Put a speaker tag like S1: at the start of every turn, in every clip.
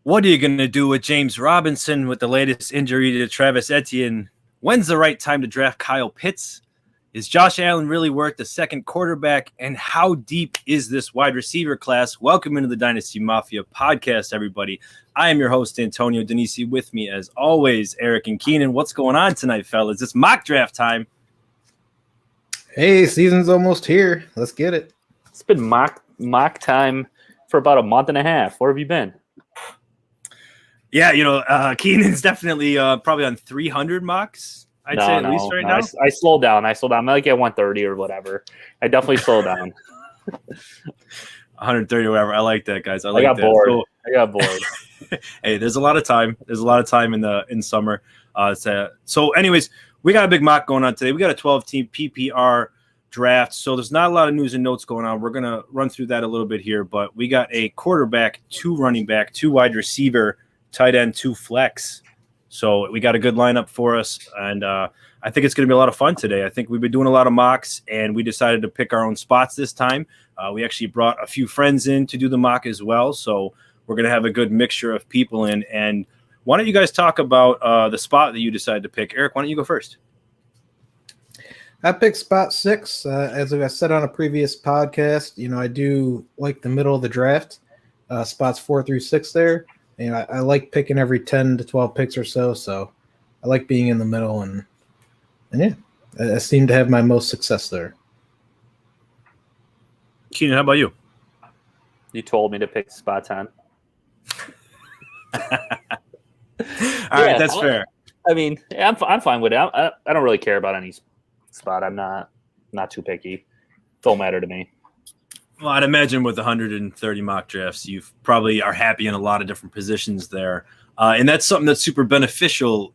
S1: What are you going to do with James Robinson with the latest injury to Travis Etienne? When's the right time to draft Kyle Pitts? Is Josh Allen really worth the second quarterback? And how deep is this wide receiver class? Welcome into the Dynasty Mafia podcast, everybody. I am your host, Antonio Denisi. With me, as always, Eric and Kenan. What's going on tonight, fellas? It's mock draft time.
S2: Hey, season's almost here. Let's get it.
S3: It's been mock time for about a month and a half. Where have you been?
S1: Yeah, Kenan's definitely probably on 300 mocks, I'd say at least right now.
S3: I slowed down. I'm like at 130 or whatever. I definitely slowed down.
S1: 130 or whatever. I like that, guys. I
S3: got bored. I got bored.
S1: Hey, there's a lot of time. There's a lot of time in summer. So anyways, we got a big mock going on today. We got a 12-team PPR draft. So there's not a lot of news and notes going on. We're going to run through that a little bit here, but we got a quarterback, 2 running back, 2 wide receiver, tight end, 2 flex. So we got a good lineup for us, and I think it's going to be a lot of fun today. I think we've been doing a lot of mocks, and we decided to pick our own spots this time. We actually brought a few friends in to do the mock as well, so we're going to have a good mixture of people in. And why don't you guys talk about the spot that you decided to pick? Eric, why don't you go first?
S2: I picked spot 6. As I said on a previous podcast, I do like the middle of the draft, spots 4 through 6 there. I like picking every 10 to 12 picks or so I like being in the middle, and yeah, I seem to have my most success there.
S1: Kenan, how about you?
S3: You told me to pick spot 10.
S1: All right, that's fair.
S3: I mean, I'm fine with it. I don't really care about any spot. I'm not too picky. Don't matter to me.
S1: Well, I'd imagine with 130 mock drafts, you probably are happy in a lot of different positions there. And that's something that's super beneficial,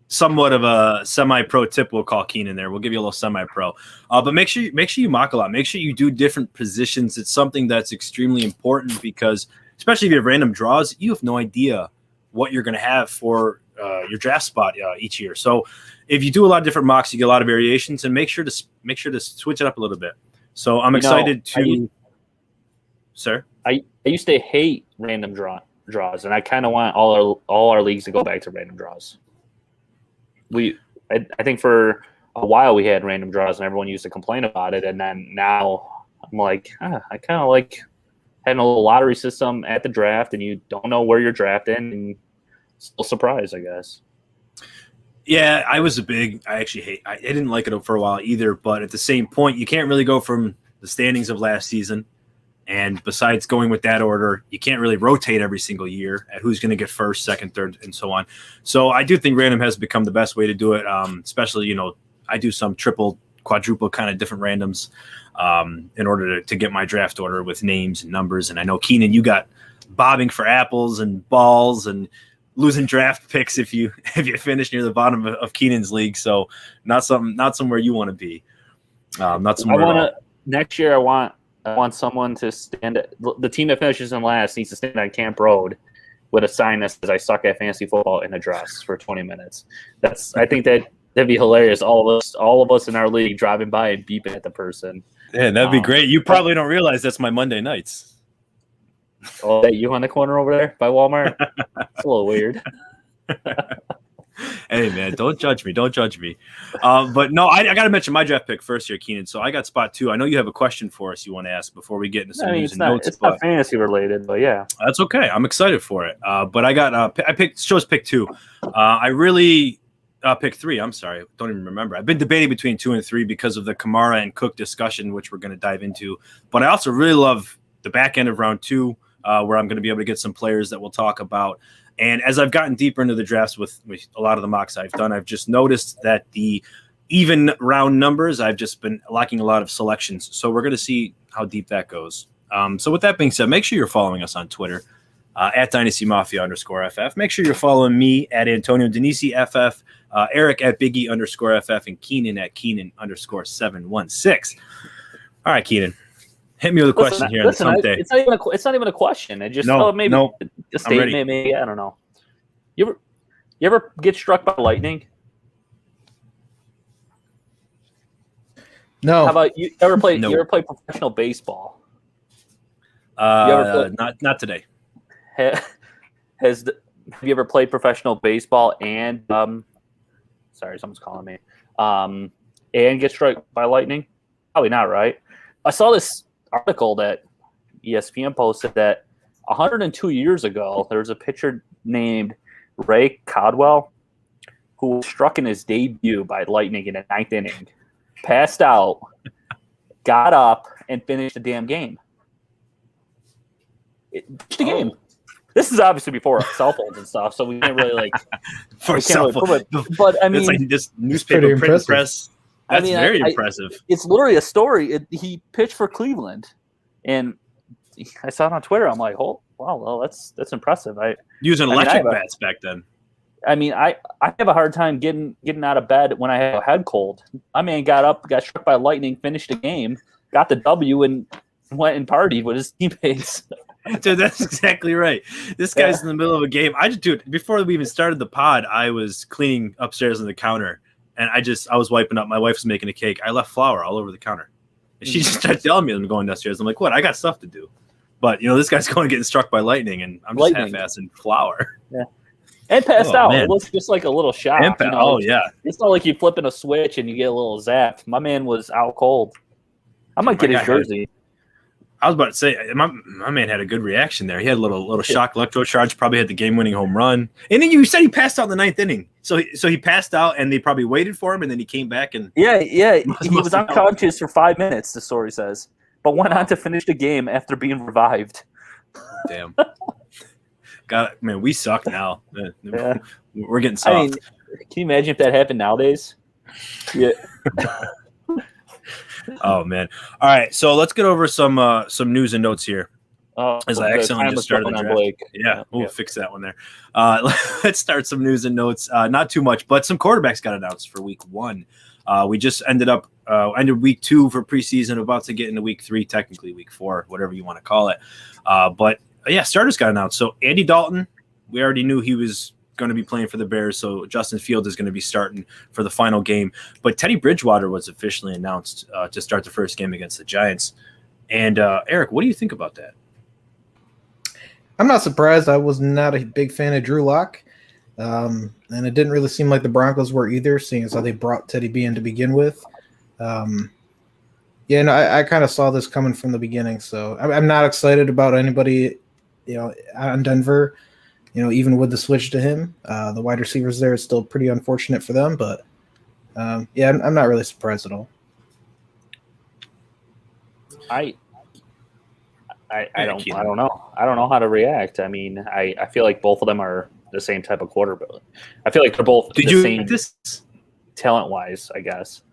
S1: somewhat of a semi-pro tip we'll call Kenan there. We'll give you a little semi-pro. But make sure you mock a lot. Make sure you do different positions. It's something that's extremely important because, especially if you have random draws, you have no idea what you're going to have for your draft spot each year. So if you do a lot of different mocks, you get a lot of variations, and make sure to switch it up a little bit. So I'm excited to, sir.
S3: I used to hate random draws, and I kind of want all our leagues to go back to random draws. I think for a while we had random draws, and everyone used to complain about it. And then now I'm like, I kind of like having a little lottery system at the draft, and you don't know where you're drafting, and still surprised, I guess.
S1: Yeah, I didn't like it for a while either, but at the same point, you can't really go from the standings of last season. And besides going with that order, you can't really rotate every single year at who's going to get first, second, third, and so on. So I do think random has become the best way to do it, especially, I do some triple, quadruple kind of different randoms in order to get my draft order with names and numbers. And I know, Kenan, you got bobbing for apples and balls and losing draft picks if you finish near the bottom of Kenan's league, so not somewhere you want to be. Not somewhere.
S3: Next year. I want someone to stand. The team that finishes in last needs to stand on Camp Road with a sign that says "I suck at fantasy football" in a dress for 20 minutes. I think that'd be hilarious. All of us in our league driving by and beeping at the person.
S1: Yeah, that'd be great. You probably don't realize that's my Monday nights.
S3: Oh, that you on the corner over there by Walmart? It's a little weird.
S1: Hey, man, don't judge me. But no, I got to mention my draft pick first here, Kenan. So I got spot 2. I know you have a question for us you want to ask before we get into some news and notes.
S3: It's not fantasy related, but yeah.
S1: That's okay. I'm excited for it. But I got chose pick 2. I really pick 3. I'm sorry. Don't even remember. I've been debating between 2 and 3 because of the Kamara and Cook discussion, which we're going to dive into. But I also really love the back end of round 2. Where I'm going to be able to get some players that we'll talk about. And as I've gotten deeper into the drafts with a lot of the mocks I've done, I've just noticed that the even round numbers, I've just been lacking a lot of selections. So we're going to see how deep that goes. So with that being said, make sure you're following us on Twitter at DynastyMafia_FF. Make sure you're following me at Antonio Denisi FF, Eric at Biggie_FF, and Kenan at Kenan_716. All right, Kenan. Hit me with a question here. It's not
S3: even a question. It just
S1: maybe
S3: a statement. Maybe I don't know. You ever get struck by lightning?
S2: No.
S3: How about you? Ever play professional baseball?
S1: Not today.
S3: have you ever played professional baseball and sorry, someone's calling me. And get struck by lightning? Probably not, right? I saw this article that ESPN posted that 102 years ago, there was a pitcher named Ray Caldwell who was struck in his debut by lightning in the 9th inning, passed out, got up, and finished the damn game. Finished the game. This is obviously before cell phones and stuff, so we can't really
S1: for cell phone.
S3: But I mean,
S1: it's like this newspaper print press. That's very impressive.
S3: It's literally a story. He pitched for Cleveland, and I saw it on Twitter. I'm like, oh wow, well that's impressive.
S1: Using electric bats back then.
S3: I mean, I have a hard time getting out of bed when I have a head cold. My man got up, got struck by lightning, finished the game, got the W, and went and partied with his teammates.
S1: Dude, that's exactly right. This guy's in the middle of a game. Before we even started the pod, I was cleaning upstairs on the counter, and I was wiping up. My wife was making a cake. I left flour all over the counter. And she just started telling me I'm going downstairs. I'm like, what? I got stuff to do. But, this guy's going getting struck by lightning, and I'm just half-assing flour.
S3: Yeah. And passed out.
S1: Man.
S3: It was just like a little shock. It's not like you flipping a switch and you get a little zap. My man was out cold. I might get his jersey.
S1: I was about to say, my man had a good reaction there. He had a little shock electrocharge, probably had the game-winning home run. And then you said he passed out in the 9th inning. So he passed out, and they probably waited for him, and then he came back. And
S3: Yeah. He was unconscious for 5 minutes, the story says, but went on to finish the game after being revived.
S1: Damn. God, man, we suck now.
S3: Yeah.
S1: We're getting soft.
S3: I mean, can you imagine if that happened nowadays? Yeah.
S1: Oh man! All right, so let's get over some news and notes here. As I accidentally just started the draft. Yeah, we'll fix that one there. Let's start some news and notes. Not too much, but some quarterbacks got announced for week 1. We just ended week 2 for preseason, about to get into week 3, technically week 4, whatever you want to call it. But yeah, starters got announced. So Andy Dalton, we already knew he was going to be playing for the Bears, so Justin Fields is going to be starting for the final game. But Teddy Bridgewater was officially announced to start the first game against the Giants. And Eric, what do you think about that?
S2: I'm not surprised. I was not a big fan of Drew Lock, and it didn't really seem like the Broncos were either, seeing as how they brought Teddy B in to begin with. I kind of saw this coming from the beginning, so I'm not excited about anybody, on Denver. Even with the switch to him, the wide receivers there is still pretty unfortunate for them. But I'm not really surprised at all.
S3: I don't know. I don't know how to react. I mean, I feel like both of them are the same type of quarterback. I feel like they're both same talent-wise, I guess.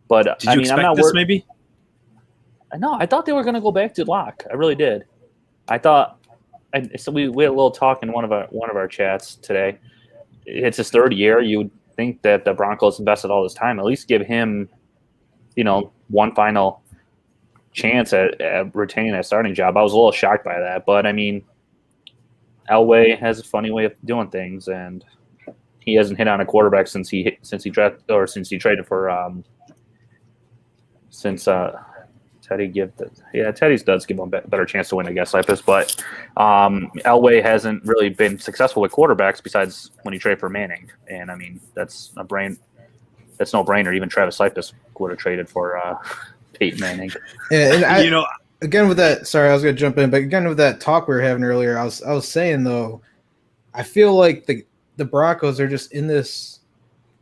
S3: But
S1: did you expect I'm not this maybe?
S3: No, I thought they were going to go back to Locke. I really did. I thought. And so we had a little talk in one of our chats today. It's his 3rd year. You would think that the Broncos invested all this time. At least give him, one final chance at retaining that starting job. I was a little shocked by that, but I mean, Elway has a funny way of doing things, and he hasn't hit on a quarterback since he traded for Teddy's does give him a better chance to win, I guess, like this. But Elway hasn't really been successful with quarterbacks besides when he traded for Manning. And I mean, that's no brainer. Even Travis Cypus would have traded for Peyton Manning.
S2: Yeah, and again with that. Sorry, I was going to jump in, but again with that talk we were having earlier, I was saying though, I feel like the Broncos are just in this.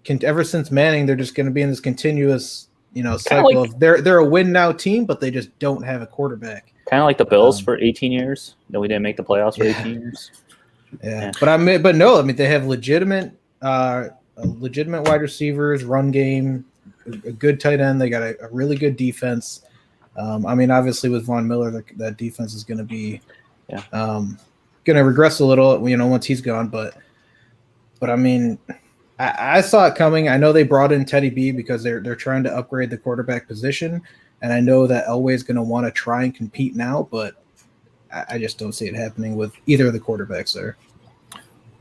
S2: Ever since Manning, they're just going to be in this continuous. Cycle of they're a win now team, but they just don't have a quarterback.
S3: Kind of like the Bills for 18 years. No, we didn't make the playoffs for 18 years.
S2: Yeah. But they have legitimate wide receivers, run game, a good tight end. They got a really good defense. Obviously with Von Miller, that defense is going to be going to regress a little, once he's gone. But I mean. I saw it coming. I know they brought in Teddy B because they're trying to upgrade the quarterback position, and I know that Elway is going to want to try and compete now, but I just don't see it happening with either of the quarterbacks there.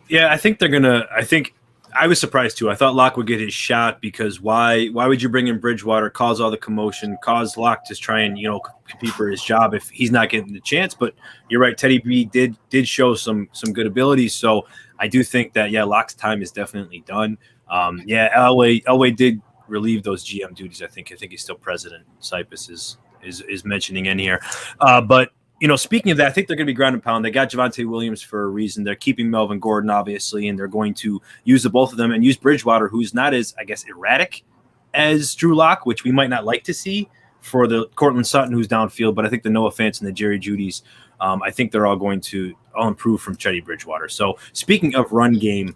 S1: Yeah, I think they're gonna. I was surprised too. I thought Locke would get his shot because why would you bring in Bridgewater, cause all the commotion, cause Locke to try and compete for his job if he's not getting the chance? But you're right, Teddy B did show some good abilities. So I do think that Locke's time is definitely done. Elway did relieve those GM duties. I think he's still president. Cypress is mentioning in here, but. Speaking of that, I think they're going to be ground and pound. They got Javonte Williams for a reason. They're keeping Melvin Gordon, obviously, and they're going to use the both of them and use Bridgewater, who's not as, I guess, erratic as Drew Lock, which we might not like to see for the Cortland Sutton, who's downfield. But I think the Noah Fant and the Jerry Judys, I think they're all going to improve from Teddy Bridgewater. So speaking of run game,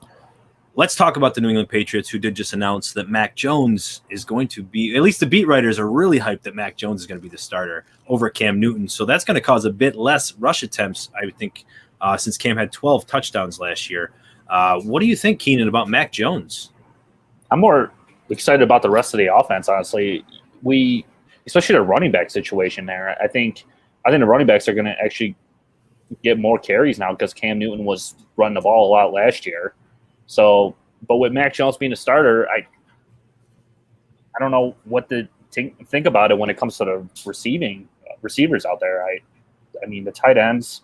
S1: let's talk about the New England Patriots, who did just announce that Mac Jones is going to be, at least the beat writers are really hyped that Mac Jones is going to be the starter over Cam Newton. So that's going to cause a bit less rush attempts, I would think, since Cam had 12 touchdowns last year. What do you think, Kenan, about Mac Jones?
S3: I'm more excited about the rest of the offense, honestly. Especially the running back situation there. I think the running backs are going to actually get more carries now because Cam Newton was running the ball a lot last year. So, but with Mac Jones being a starter, I don't know what to think about it when it comes to the receivers out there. I mean, the tight ends,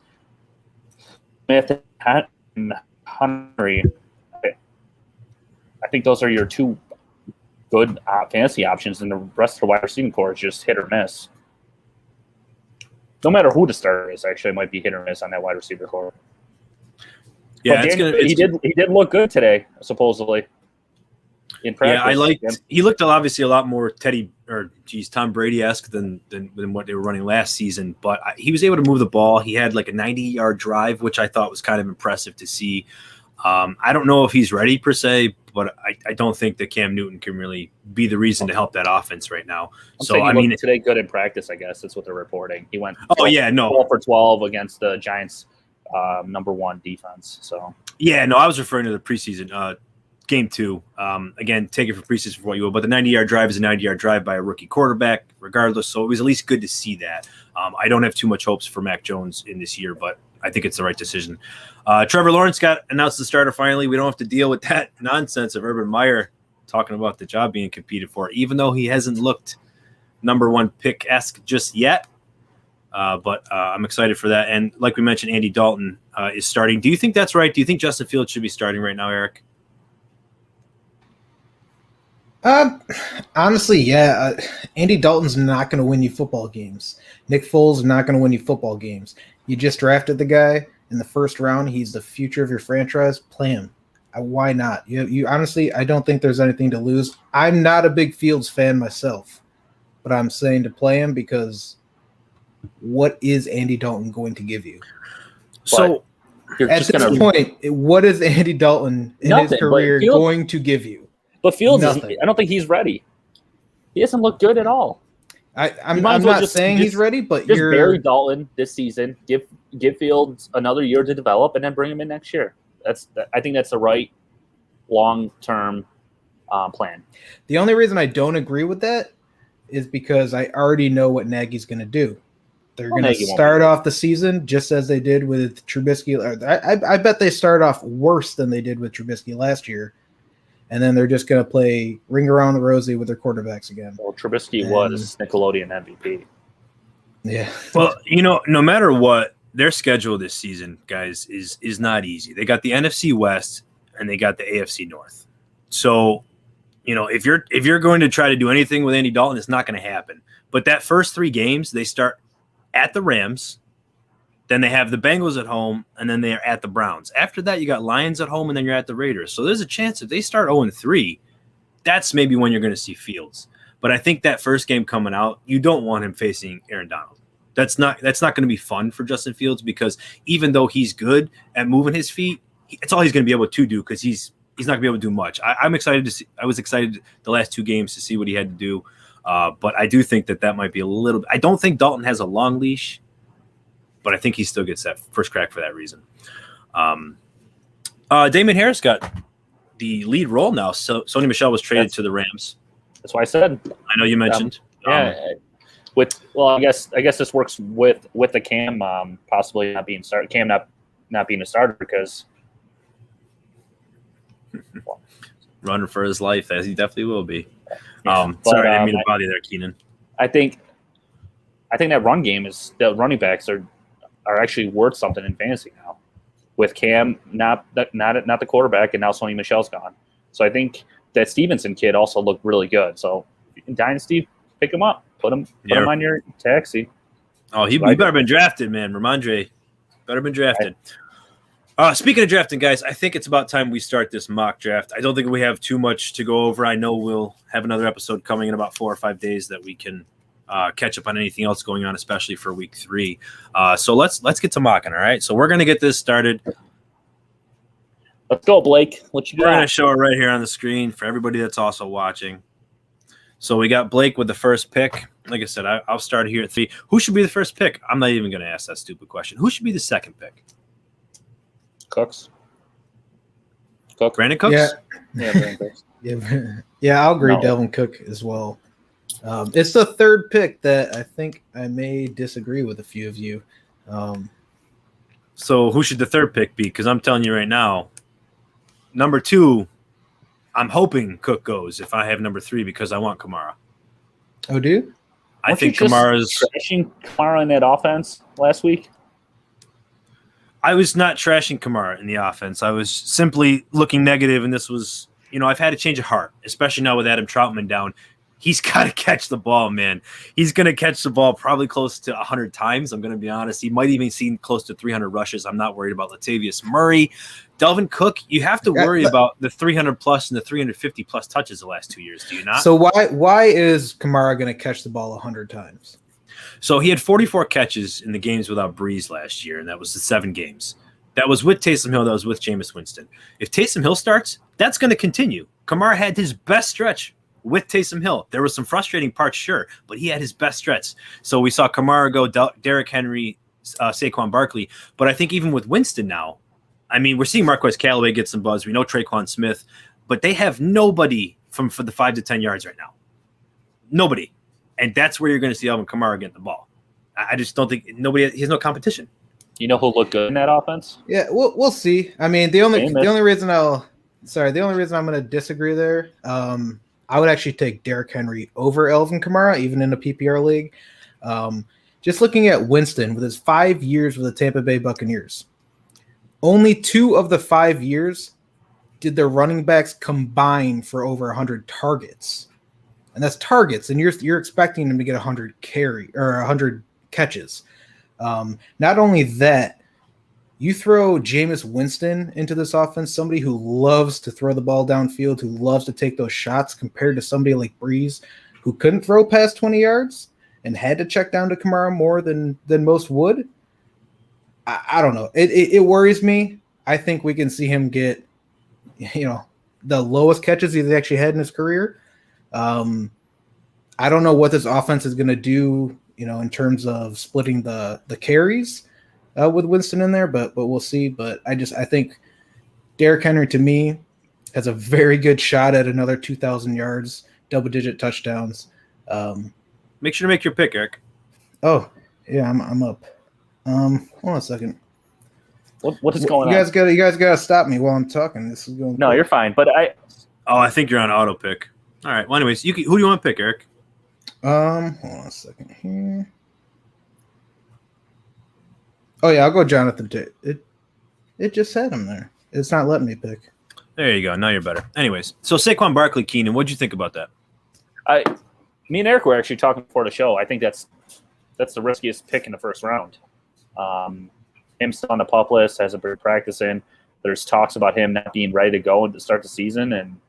S3: Smith and Henry. I think those are your two good fantasy options, and the rest of the wide receiving core is just hit or miss. No matter who the starter is, actually, it might be hit or miss on that wide receiver core. Yeah, he did look good today, supposedly. In practice.
S1: Yeah, he looked obviously a lot more Tom Brady-esque than what they were running last season. But he was able to move the ball. He had like a 90-yard drive, which I thought was kind of impressive to see. I don't know if he's ready per se, but I don't think that Cam Newton can really be the reason to help that offense right now.
S3: Today good in practice, I guess that's what they're reporting. He went 12 for 12 against the Giants' number one defense. So
S1: I was referring to the preseason game 2. Again, take it for preseason for what you will, but the 90-yard drive is a 90-yard drive by a rookie quarterback, regardless. So it was at least good to see that. I don't have too much hopes for Mac Jones in this year, but I think it's the right decision. Trevor Lawrence got announced the starter finally. We don't have to deal with that nonsense of Urban Meyer talking about the job being competed for, even though he hasn't looked number one pick-esque just yet. But I'm excited for that. And like we mentioned, Andy Dalton is starting. Do you think that's right? Do you think Justin Fields should be starting right now, Eric?
S2: Honestly, yeah. Andy Dalton's not going to win you football games. Nick Foles is not going to win you football games. You just drafted the guy in the first round. He's the future of your franchise. Play him. Why not? You honestly, I don't think there's anything to lose. I'm not a big Fields fan myself, but I'm saying to play him because what is Andy Dalton going to give you?
S1: So
S2: at this point, what is Andy Dalton in his career going to give you?
S3: But Fields, I don't think he's ready. He doesn't look good at all.
S2: I'm not saying he's ready, but
S3: just bury Dalton this season. Give Fields another year to develop, and then bring him in next year. I think that's the right long-term plan.
S2: The only reason I don't agree with that is because I already know what Nagy's going to do. They're going to start off the season just as they did with Trubisky. I bet they start off worse than they did with Trubisky last year. And then they're just going to play ring around the rosy with their quarterbacks again.
S3: Well, Trubisky was Nickelodeon MVP.
S2: Yeah.
S1: Well, no matter what, their schedule this season, guys, is not easy. They got the NFC West and they got the AFC North. So, if you're going to try to do anything with Andy Dalton, it's not going to happen. But that first 3 games, they start at the Rams, then they have the Bengals at home, and then they're at the Browns. After that, you got Lions at home, and then you're at the Raiders. So there's a chance if they start 0-3, that's maybe when you're going to see Fields. But I think that first game coming out, you don't want him facing Aaron Donald. That's not going to be fun for Justin Fields because even though he's good at moving his feet, it's all he's going to be able to do because he's not going to be able to do much. I'm excited to see. I was excited the last 2 games to see what he had to do, but I do think that might be a little. I don't think Dalton has a long leash. But I think he still gets that first crack for that reason. Damon Harris got the lead role now. So Sony Michel was traded to the Rams.
S3: That's why I said.
S1: I know you mentioned.
S3: I guess this works with the Cam possibly not being started. Cam not being a starter because.
S1: running for his life, as he definitely will be.
S3: Yeah,
S1: Sorry, I didn't mean to bother you there, Kenan.
S3: I think that run game is the running backs are actually worth something in fantasy now, with Cam not the quarterback, and now Sony Michel's gone. So I think that Stevenson kid also looked really good. So in Dynasty, pick him up, put him on your taxi.
S1: Oh, he better been drafted, man. Ramondre better been drafted. Speaking of drafting, guys, I think it's about time we start this mock draft. I don't think we have too much to go over. I know we'll have another episode coming in about 4 or 5 days that we can catch up on anything else going on, especially for week 3. So let's get to mocking, all right? So we're going to get this started.
S3: Let's go, Blake. What you got?
S1: We're going to show it right here on the screen for everybody that's also watching. So we got Blake with the first pick. Like I said, I'll start here at 3. Who should be the first pick? I'm not even going to ask that stupid question. Who should be the second pick?
S3: Cooks.
S1: Brandon Cooks?
S3: Yeah, Brandon Cooks.
S2: Yeah, I'll agree. No. Delvin Cook as well. It's the third pick that I think I may disagree with a few of you.
S1: So who should the third pick be? Because I'm telling you right now, number 2, I'm hoping Cook goes if I have number 3 because I want Kamara.
S2: Oh, do you?
S1: I think Kamara's
S3: trashing Kamara in that offense last week.
S1: I was not trashing Kamara in the offense. I was simply looking negative, and this was, I've had a change of heart, especially now with Adam Troutman down. He's got to catch the ball, man. He's going to catch the ball probably close to 100 times. I'm going to be honest. He might even see close to 300 rushes. I'm not worried about Latavius Murray. Delvin Cook, you have to worry about the 300-plus and the 350-plus touches the last 2 years, do you not?
S2: So why is Kamara going to catch the ball 100 times?
S1: So he had 44 catches in the games without Breeze last year, and that was the 7 games. That was with Taysom Hill. That was with Jameis Winston. If Taysom Hill starts, that's going to continue. Kamara had his best stretch with Taysom Hill. There was some frustrating parts, sure, but he had his best stretch. So we saw Kamara go, Derrick Henry, Saquon Barkley. But I think even with Winston now, I mean, we're seeing Marquez Callaway get some buzz. We know Traquan Smith, but they have nobody for the 5 to 10 yards right now. Nobody. And that's where you're going to see Alvin Kamara get the ball. I just don't think he has no competition.
S3: You know who'll look good in that offense?
S2: Yeah, we'll see. I mean, the only reason I'm going to disagree there, I would actually take Derrick Henry over Alvin Kamara, even in a PPR league. Just looking at Winston with his 5 years with the Tampa Bay Buccaneers, only 2 of the 5 years did their running backs combine for over 100 targets. And that's targets, and you're expecting them to get 100 catches. Not only that, you throw Jameis Winston into this offense, somebody who loves to throw the ball downfield, who loves to take those shots, compared to somebody like Breeze, who couldn't throw past 20 yards and had to check down to Kamara more than most would. I don't know. It worries me. I think we can see him get, the lowest catches he's actually had in his career. I don't know what this offense is going to do, in terms of splitting the carries with Winston in there, but we'll see. But I think Derrick Henry, to me, has a very good shot at another 2,000 yards, double-digit touchdowns.
S1: Make sure to make your pick, Eric.
S2: Oh, yeah, I'm up. Hold on a second.
S3: What is going on?
S2: You guys got to stop me while I'm talking. This is going.
S3: No, you're fine. But
S1: I think you're on auto pick. All right. Well, anyways, who do you want to pick, Eric?
S2: Hold on a second here. Oh yeah, I'll go Jonathan. It just had him there. It's not letting me pick.
S1: There you go. Now you're better. Anyways, so Saquon Barkley, Kenan, what'd you think about that?
S3: Me and Eric were actually talking before the show. I think that's the riskiest pick in the first round. Him still on the pup list, hasn't been practicing. There's talks about him not being ready to go to start the season, and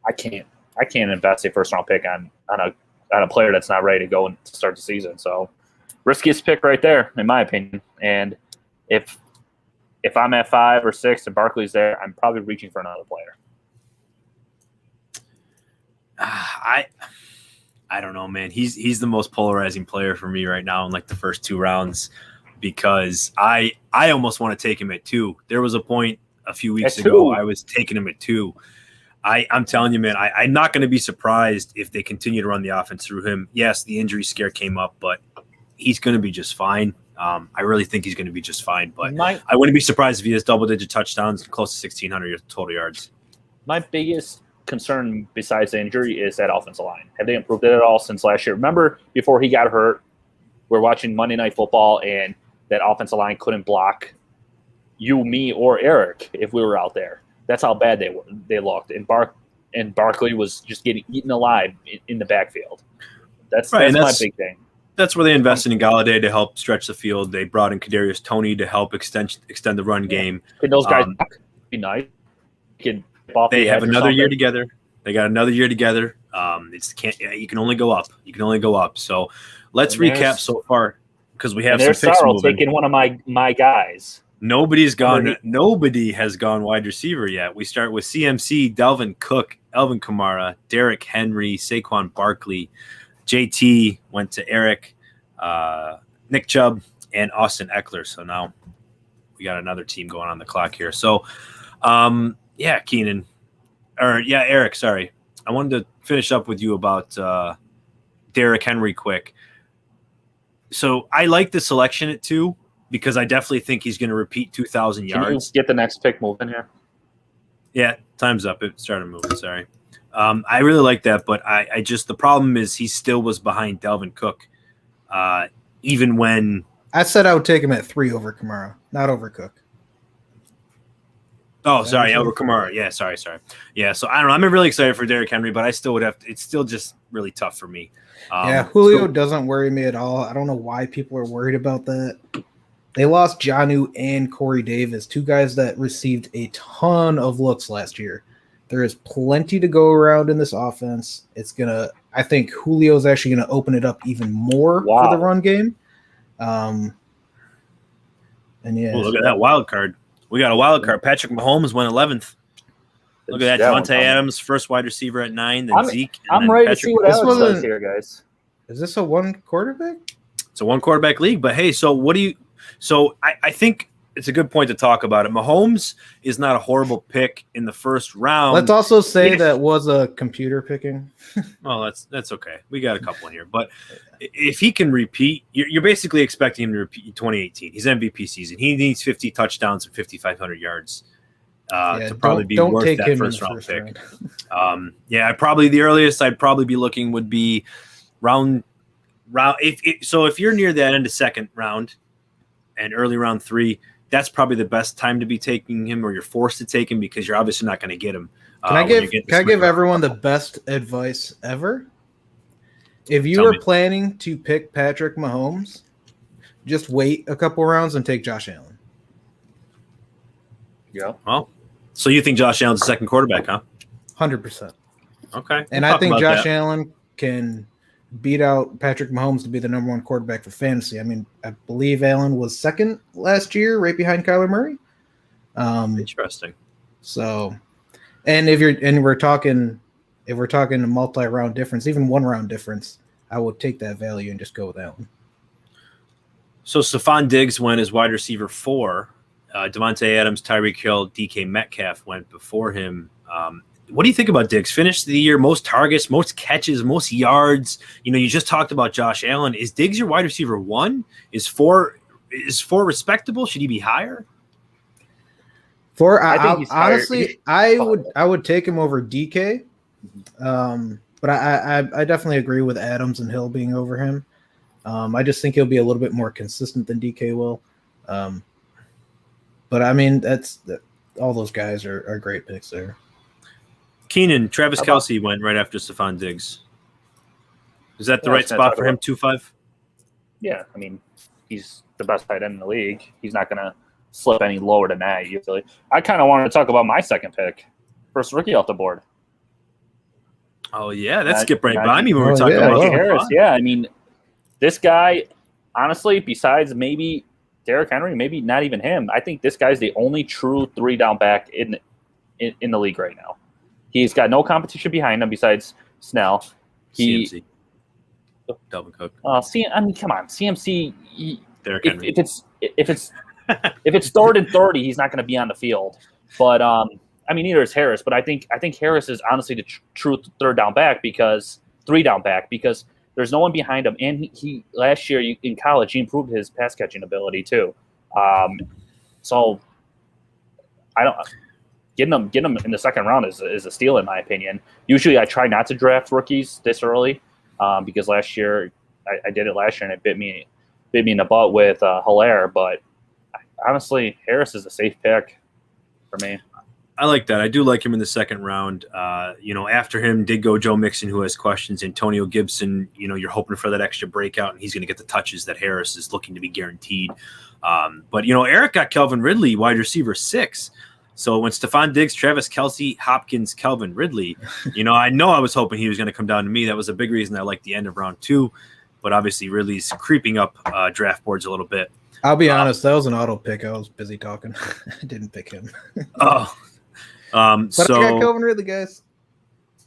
S3: I can't invest a first round pick on a player that's not ready to go and start the season. So riskiest pick right there, in my opinion. And if I'm at 5 or 6 and Barkley's there, I'm probably reaching for another player.
S1: I don't know, man. He's the most polarizing player for me right now in like the first 2 rounds, because I almost want to take him at 2. There was a point a few weeks ago I was taking him at 2. I'm telling you, man, I'm not going to be surprised if they continue to run the offense through him. Yes, the injury scare came up, but he's going to be just fine. I really think he's going to be just fine. But I wouldn't be surprised if he has double-digit touchdowns and close to 1,600 total yards.
S3: My biggest concern besides the injury is that offensive line. Have they improved it at all since last year? Remember, before he got hurt, we're watching Monday Night Football, and that offensive line couldn't block you, me, or Eric if we were out there. That's how bad they looked. And Barkley was just getting eaten alive in the backfield. That's my big thing.
S1: That's where they invested in Galladay to help stretch the field. They brought in Kadarius Toney to help extend the run game.
S3: Can those guys be nice?
S1: They have another year together. They got another year together. You can only go up. You can only go up. So let's recap so far because we have some picks moving.
S3: Taking one of my guys.
S1: Nobody has gone wide receiver yet. We start with CMC, Dalvin Cook, Alvin Kamara, Derrick Henry, Saquon Barkley. JT went to Eric, Nick Chubb, and Austin Eckler. So now we got another team going on the clock here. So, Kenan, Eric, sorry. I wanted to finish up with you about Derrick Henry quick. So I like the selection at 2 because I definitely think he's going to repeat 2,000 yards.
S3: Can you get the next pick moving here?
S1: Yeah, time's up. It started moving, sorry. I really like that, but I just the problem is he still was behind Dalvin Cook, even when
S2: I said I would take him at 3 over Kamara, not over Cook.
S1: Oh, sorry, over Kamara. Yeah, sorry. Yeah, so I don't know. I'm really excited for Derrick Henry, but I still would have to, it's still just really tough for me.
S2: Julio doesn't worry me at all. I don't know why people are worried about that. They lost Jonnu and Corey Davis, 2 guys that received a ton of looks last year. There is plenty to go around in this offense. I think Julio's actually going to open it up even more for the run game.
S1: Look at that wild card. We got a wild card. Patrick Mahomes went 11th. Look at that. Devontae Adams, first wide receiver at 9. Then Zeke.
S3: I'm ready to see what Alex does here, guys.
S2: Is this a 1 quarterback?
S1: It's a 1 quarterback league. But hey, so what do you? So I think it's a good point to talk about it. Mahomes is not a horrible pick in the first round.
S2: Let's also say that was a computer picking.
S1: Oh, that's okay. We got a couple in here. But if he can repeat, you're basically expecting him to repeat 2018. He's MVP season. He needs 50 touchdowns and 5,500 yards to probably be worth that first round pick. The earliest I'd probably be looking would be round. If you're near the end of second round and early round 3, that's probably the best time to be taking him, or you're forced to take him because you're obviously not going to get him.
S2: Can I give everyone the best advice ever? If you are planning to pick Patrick Mahomes, just wait a couple rounds and take Josh Allen.
S3: Yeah.
S1: Well, so you think Josh Allen's the second quarterback, huh?
S2: 100%.
S1: Okay.
S2: And I think Josh Allen can beat out Patrick Mahomes to be the number 1 quarterback for fantasy. I mean, I believe Allen was second last year, right behind Kyler Murray.
S1: Interesting.
S2: So, and if we're talking a multi-round difference, even 1 round difference, I would take that value and just go with Allen.
S1: So Stephon Diggs went as wide receiver 4. Devontae Adams, Tyreek Hill, DK Metcalf went before him. What do you think about Diggs? Finished the year, most targets, most catches, most yards. You just talked about Josh Allen. Is Diggs your wide receiver 1? Is 4 respectable? Should he be higher?
S2: Honestly, I would take him over DK. But I definitely agree with Adams and Hill being over him. I just think he'll be a little bit more consistent than DK will. But I mean, all those guys are great picks there.
S1: Kenan, Travis Kelce went right after Stephon Diggs. Is that the right spot for him, 2.5?
S3: Yeah, I mean, he's the best tight end in the league. He's not going to slip any lower than that usually. I kind of wanted to talk about my second pick. First rookie off the board.
S1: Oh, yeah, that skipped right by me when we were talking about
S3: Harris. Yeah, I mean, this guy, honestly, besides maybe Derrick Henry, maybe not even him, I think this guy's the only true 3-down back in the league right now. He's got no competition behind him besides Snell.
S1: CMC. Dalvin Cook.
S3: I mean, come on, CMC.
S1: Derrick Henry.
S3: If it's 3rd and 30, he's not going to be on the field. But I mean, neither is Harris. But I think Harris is honestly the true 3rd-down back because 3-down back because there's no one behind him. And he last year in college he improved his pass catching ability too. So I don't. getting them in the second round is a steal in my opinion. Usually, I try not to draft rookies this early because last year I did it last year and it bit me in the butt with Hilaire. But honestly, Harris is a safe pick for me.
S1: I like that. I do like him in the second round. After him did go Joe Mixon, who has questions. Antonio Gibson, you're hoping for that extra breakout, and he's going to get the touches that Harris is looking to be guaranteed. But Eric got Calvin Ridley, wide receiver 6. So when Stephon Diggs, Travis Kelce, Hopkins, Calvin Ridley, I know I was hoping he was going to come down to me. That was a big reason I liked the end of round 2. But obviously Ridley's creeping up draft boards a little bit.
S2: I'll be honest, that was an auto pick. I was busy talking. I didn't pick him. But I got Calvin Ridley, guys.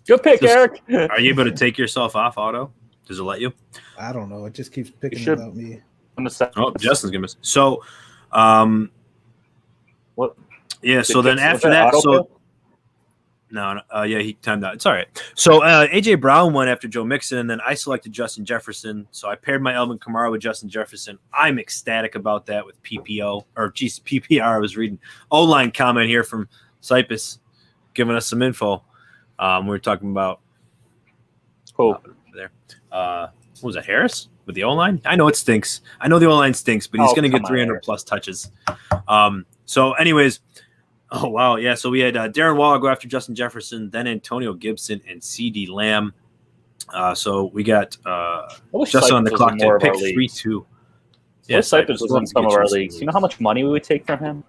S3: Good pick, Eric.
S1: Are you able to take yourself off auto? Does it let you?
S2: I don't know. It just keeps picking without me.
S1: Justin's gonna miss. So,
S3: what?
S1: Yeah. So then after that, he timed out. It's all right. So AJ Brown went after Joe Mixon, and then I selected Justin Jefferson. So I paired my Alvin Kamara with Justin Jefferson. I'm ecstatic about that with PPR. I was reading O-line comment here from Cyprus, giving us some info. We were talking about there. What was that, Harris with the O-line? I know it stinks. I know the O-line stinks, but he's going to get 300 plus touches. So anyways, oh wow, yeah. So we had Darren Waller go after Justin Jefferson, then Antonio Gibson and CeeDee Lamb. So we got Justin on the clock to pick 3-2.
S3: Yeah, Cyprus was in some of our leagues. You know how much money we would take from him?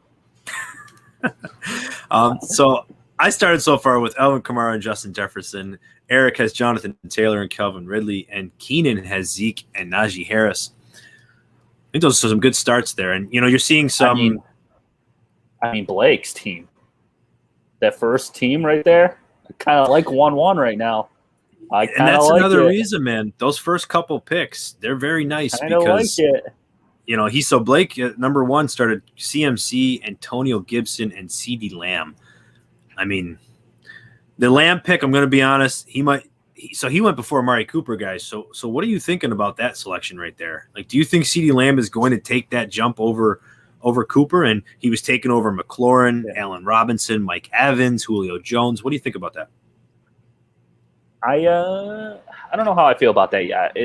S1: So I started so far with Alvin Kamara and Justin Jefferson. Eric has Jonathan Taylor and Calvin Ridley, and Kenan has Zeke and Najee Harris. I think those are some good starts there. And, you're seeing some
S3: I mean, Blake's team. That first team right there, I kind of like 1-1 right now.
S1: And that's another reason, man. Those first couple picks, they're very nice because so Blake at number 1 started CMC, Antonio Gibson, and CeeDee Lamb. I mean, the Lamb pick, I'm going to be honest, he went before Amari Cooper, guys. So what are you thinking about that selection right there? Like, do you think CeeDee Lamb is going to take that jump over Cooper? And he was taking over McLaurin, Allen Robinson, Mike Evans, Julio Jones. What do you think about that?
S3: I don't know how I feel about that yet.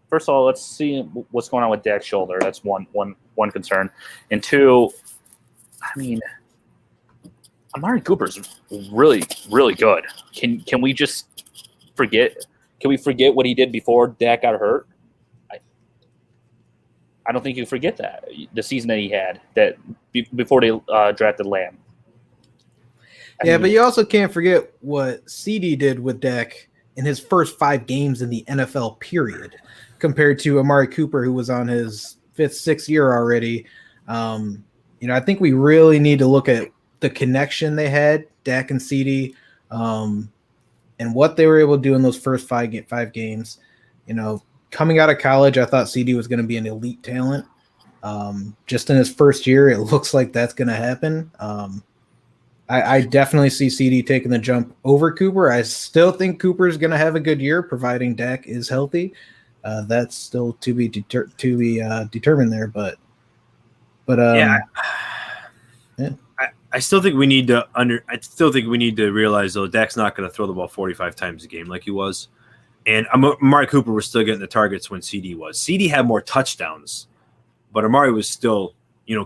S3: First of all, let's see what's going on with Dak's shoulder. That's one concern. And 2, I mean, Amari Cooper's really, really good. Can we just forget? Can we forget what he did before Dak got hurt? I don't think you forget that the season that he had before they drafted Lamb.
S2: But you also can't forget what CD did with Dak in his first 5 games in the NFL period, compared to Amari Cooper, who was on his 5th, 6th year already. I think we really need to look at the connection they had, Dak and CD, and what they were able to do in those first 5 games. Coming out of college, I thought CD was going to be an elite talent. Just in his first year, it looks like that's going to happen. I definitely see CD taking the jump over Cooper. I still think Cooper is going to have a good year, providing Dak is healthy. That's still to be determined there. But
S1: I still think we need to realize though Dak's not going to throw the ball 45 times a game like he was. And Amari Cooper was still getting the targets when CD was. CD had more touchdowns, but Amari was still,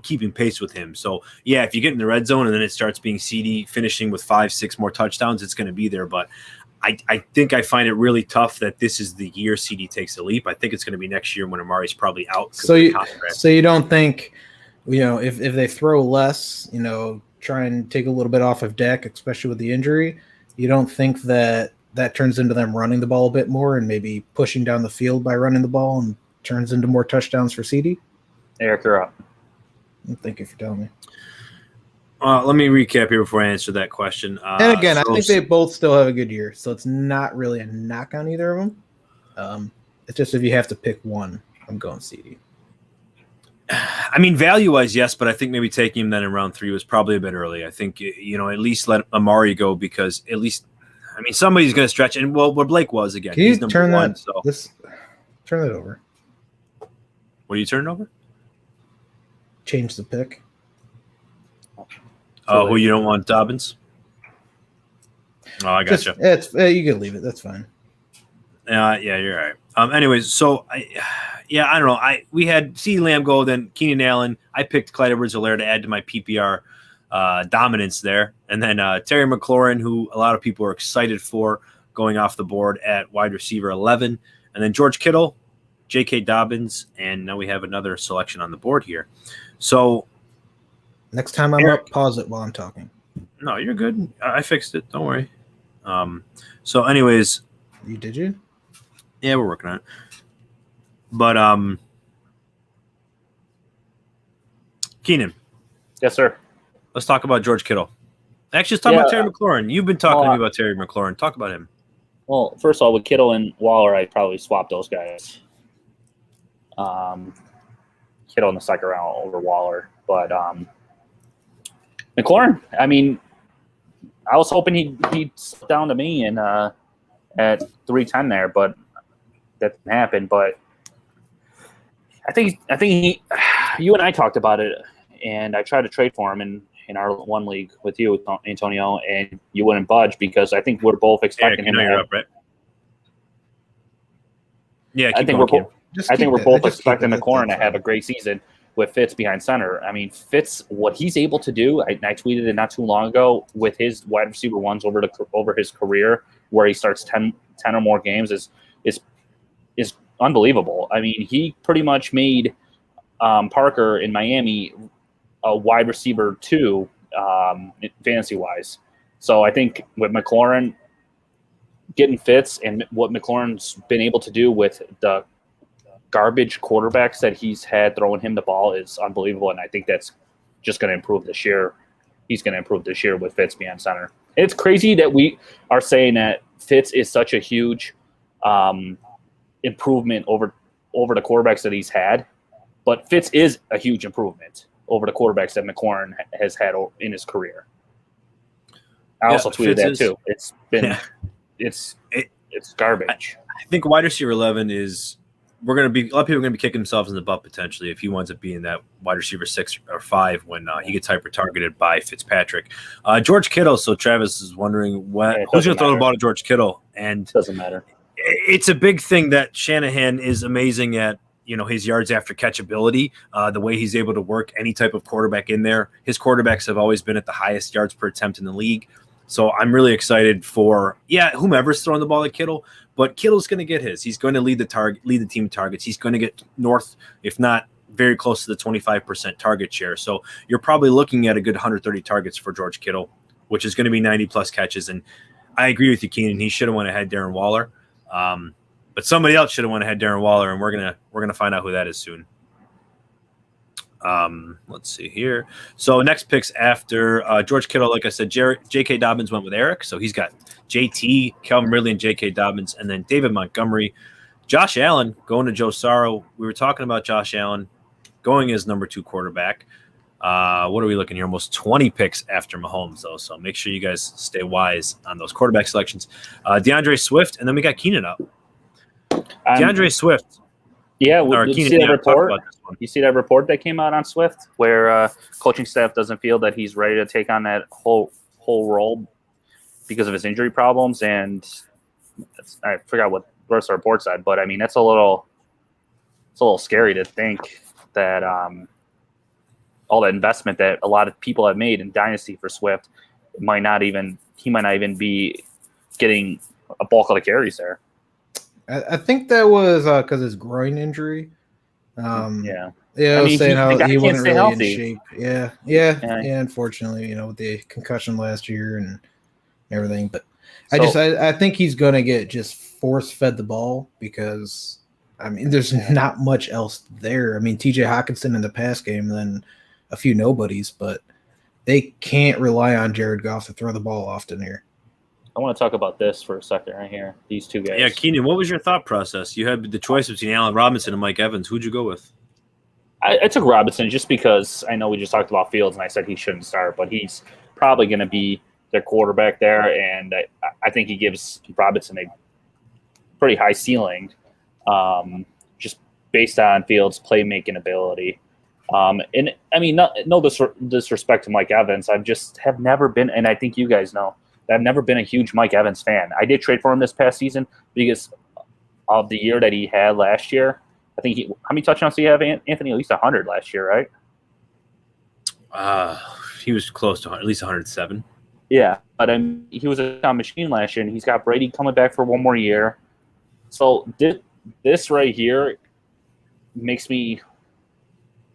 S1: keeping pace with him. So, yeah, if you get in the red zone and then it starts being CD finishing with 5-6 more touchdowns, it's going to be there. But I think I find it really tough that this is the year CD takes a leap. I think it's going to be next year when Amari's probably out.
S2: So you don't think, if they throw less, try and take a little bit off of Dak, especially with the injury, you don't think that turns into them running the ball a bit more and maybe pushing down the field by running the ball and turns into more touchdowns for CD?
S3: Eric, you're up.
S2: Thank you for telling me.
S1: Let me recap here before I answer that question.
S2: And again, I think they both still have a good year, so it's not really a knock on either of them. It's just if you have to pick one, I'm going CD.
S1: I mean, value-wise, yes, but I think maybe taking him then in round 3 was probably a bit early. I think, at least let Amari go because at least – somebody's going to stretch, and where Blake was again.
S2: Can you
S1: he's number
S2: turn
S1: 1.
S2: Turn that over.
S1: What are you turning over?
S2: Change the pick.
S1: Oh, who you don't want, Dobbins? Oh, I got you.
S2: It's you can leave it. That's fine.
S1: Yeah, you're right. Anyways, so I don't know. We had CeeDee Lamb go, then Keenan Allen. I picked Clyde Edwards-Helaire to add to my PPR dominance there, and then Terry McLaurin, who a lot of people are excited for going off the board at wide receiver 11, and then George Kittle, J.K. Dobbins, and now we have another selection on the board here. So
S2: next time I'm up, pause it while I'm talking.
S1: No, you're good. I fixed it. Don't worry. So anyways.
S2: Did you?
S1: Yeah, we're working on it. But Kenan.
S3: Yes, sir.
S1: Let's talk about George Kittle. Actually, let's talk about Terry McLaurin. You've been talking to me about Terry McLaurin. Talk about him.
S3: Well, first of all, with Kittle and Waller, I'd probably swap those guys. Kittle in the second round over Waller. But McLaurin, I mean, I was hoping he'd slip down to me and at 310 there, but that didn't happen. But I think you and I talked about it, and I tried to trade for him in our one league with you, Antonio, and you wouldn't budge because I think we're both expecting him.
S1: You're up, right? Yeah,
S3: I think we're both expecting McLaurin to have a great season with Fitz behind center. I mean, Fitz, what he's able to do, I tweeted it not too long ago, with his wide receiver ones over his career, where he starts 10 or more games, is unbelievable. I mean, he pretty much made Parker in Miami a wide receiver 2, fantasy-wise. So I think with McLaurin getting Fitz and what McLaurin's been able to do with the garbage quarterbacks that he's had throwing him the ball is unbelievable, and I think that's just going to improve this year. He's going to improve this year with Fitz behind center. It's crazy that we are saying that Fitz is such a huge improvement over the quarterbacks that he's had, but Fitz is a huge improvement over the quarterbacks that McLaurin has had in his carear. I also tweeted that too. It's been it's garbage.
S1: I think wide receiver 11 is a lot of people are going to be kicking themselves in the butt potentially if he winds up being that wide receiver 6 or 5 when he gets hyper targeted by Fitzpatrick. George Kittle. So Travis is wondering who's going to throw the ball to George Kittle, and
S3: it doesn't matter.
S1: It's a big thing that Shanahan is amazing at. His yards after catch ability, the way he's able to work any type of quarterback in there. His quarterbacks have always been at the highest yards per attempt in the league. So I'm really excited for whomever's throwing the ball at Kittle, but Kittle's going to get his. He's going to lead the team targets. He's going to get north, if not very close to the 25% target share. So you're probably looking at a good 130 targets for George Kittle, which is going to be 90 plus catches. And I agree with you, Kenan. He should have went ahead Darren Waller. But somebody else should have went ahead Darren Waller, and we're gonna find out who that is soon. Let's see here. So next picks after George Kittle, like I said, J.K. Dobbins went with Eric, so he's got J.T., Calvin Ridley, and J.K. Dobbins, and then David Montgomery, Josh Allen going to Joe Sorrow. We were talking about Josh Allen going as number 2 quarterback. What are we looking here? Almost 20 picks after Mahomes, though. So make sure you guys stay wise on those quarterback selections. DeAndre Swift, and then we got Kenan up. DeAndre Swift.
S3: Yeah, you see that report? You see that report that came out on Swift, where coaching staff doesn't feel that he's ready to take on that whole role because of his injury problems, and I forgot what the rest of the report said, but I mean it's a little scary to think that all the investment that a lot of people have made in Dynasty for Swift he might not even be getting a bulk of the carries there.
S2: I think that was because his groin injury.
S3: Yeah.
S2: I was saying how he wasn't really
S3: healthy.
S2: in shape. Yeah. Unfortunately, with the concussion last year and everything. But I think he's gonna get just force fed the ball because there's not much else there. TJ Hawkinson in the pass game, then a few nobodies, but they can't rely on Jared Goff to throw the ball often here.
S3: I want to talk about this for a second right here. These two guys.
S1: Yeah, Kenan, what was your thought process? You had the choice between Allen Robinson and Mike Evans. Who'd you go with?
S3: I took Robinson just because I know we just talked about Fields, and I said he shouldn't start, but he's probably going to be their quarterback there, and I think he gives Robinson a pretty high ceiling just based on Fields' playmaking ability. No disrespect to Mike Evans. I just have never been, and I think you guys know, I've never been a huge Mike Evans fan. I did trade for him this past season because of the year that he had last year. I think how many touchdowns did he have, Anthony? At least 100 last year, right?
S1: He was close to at least 107.
S3: Yeah, but he was a touchdown machine last year, and he's got Brady coming back for one more year. So this right here makes me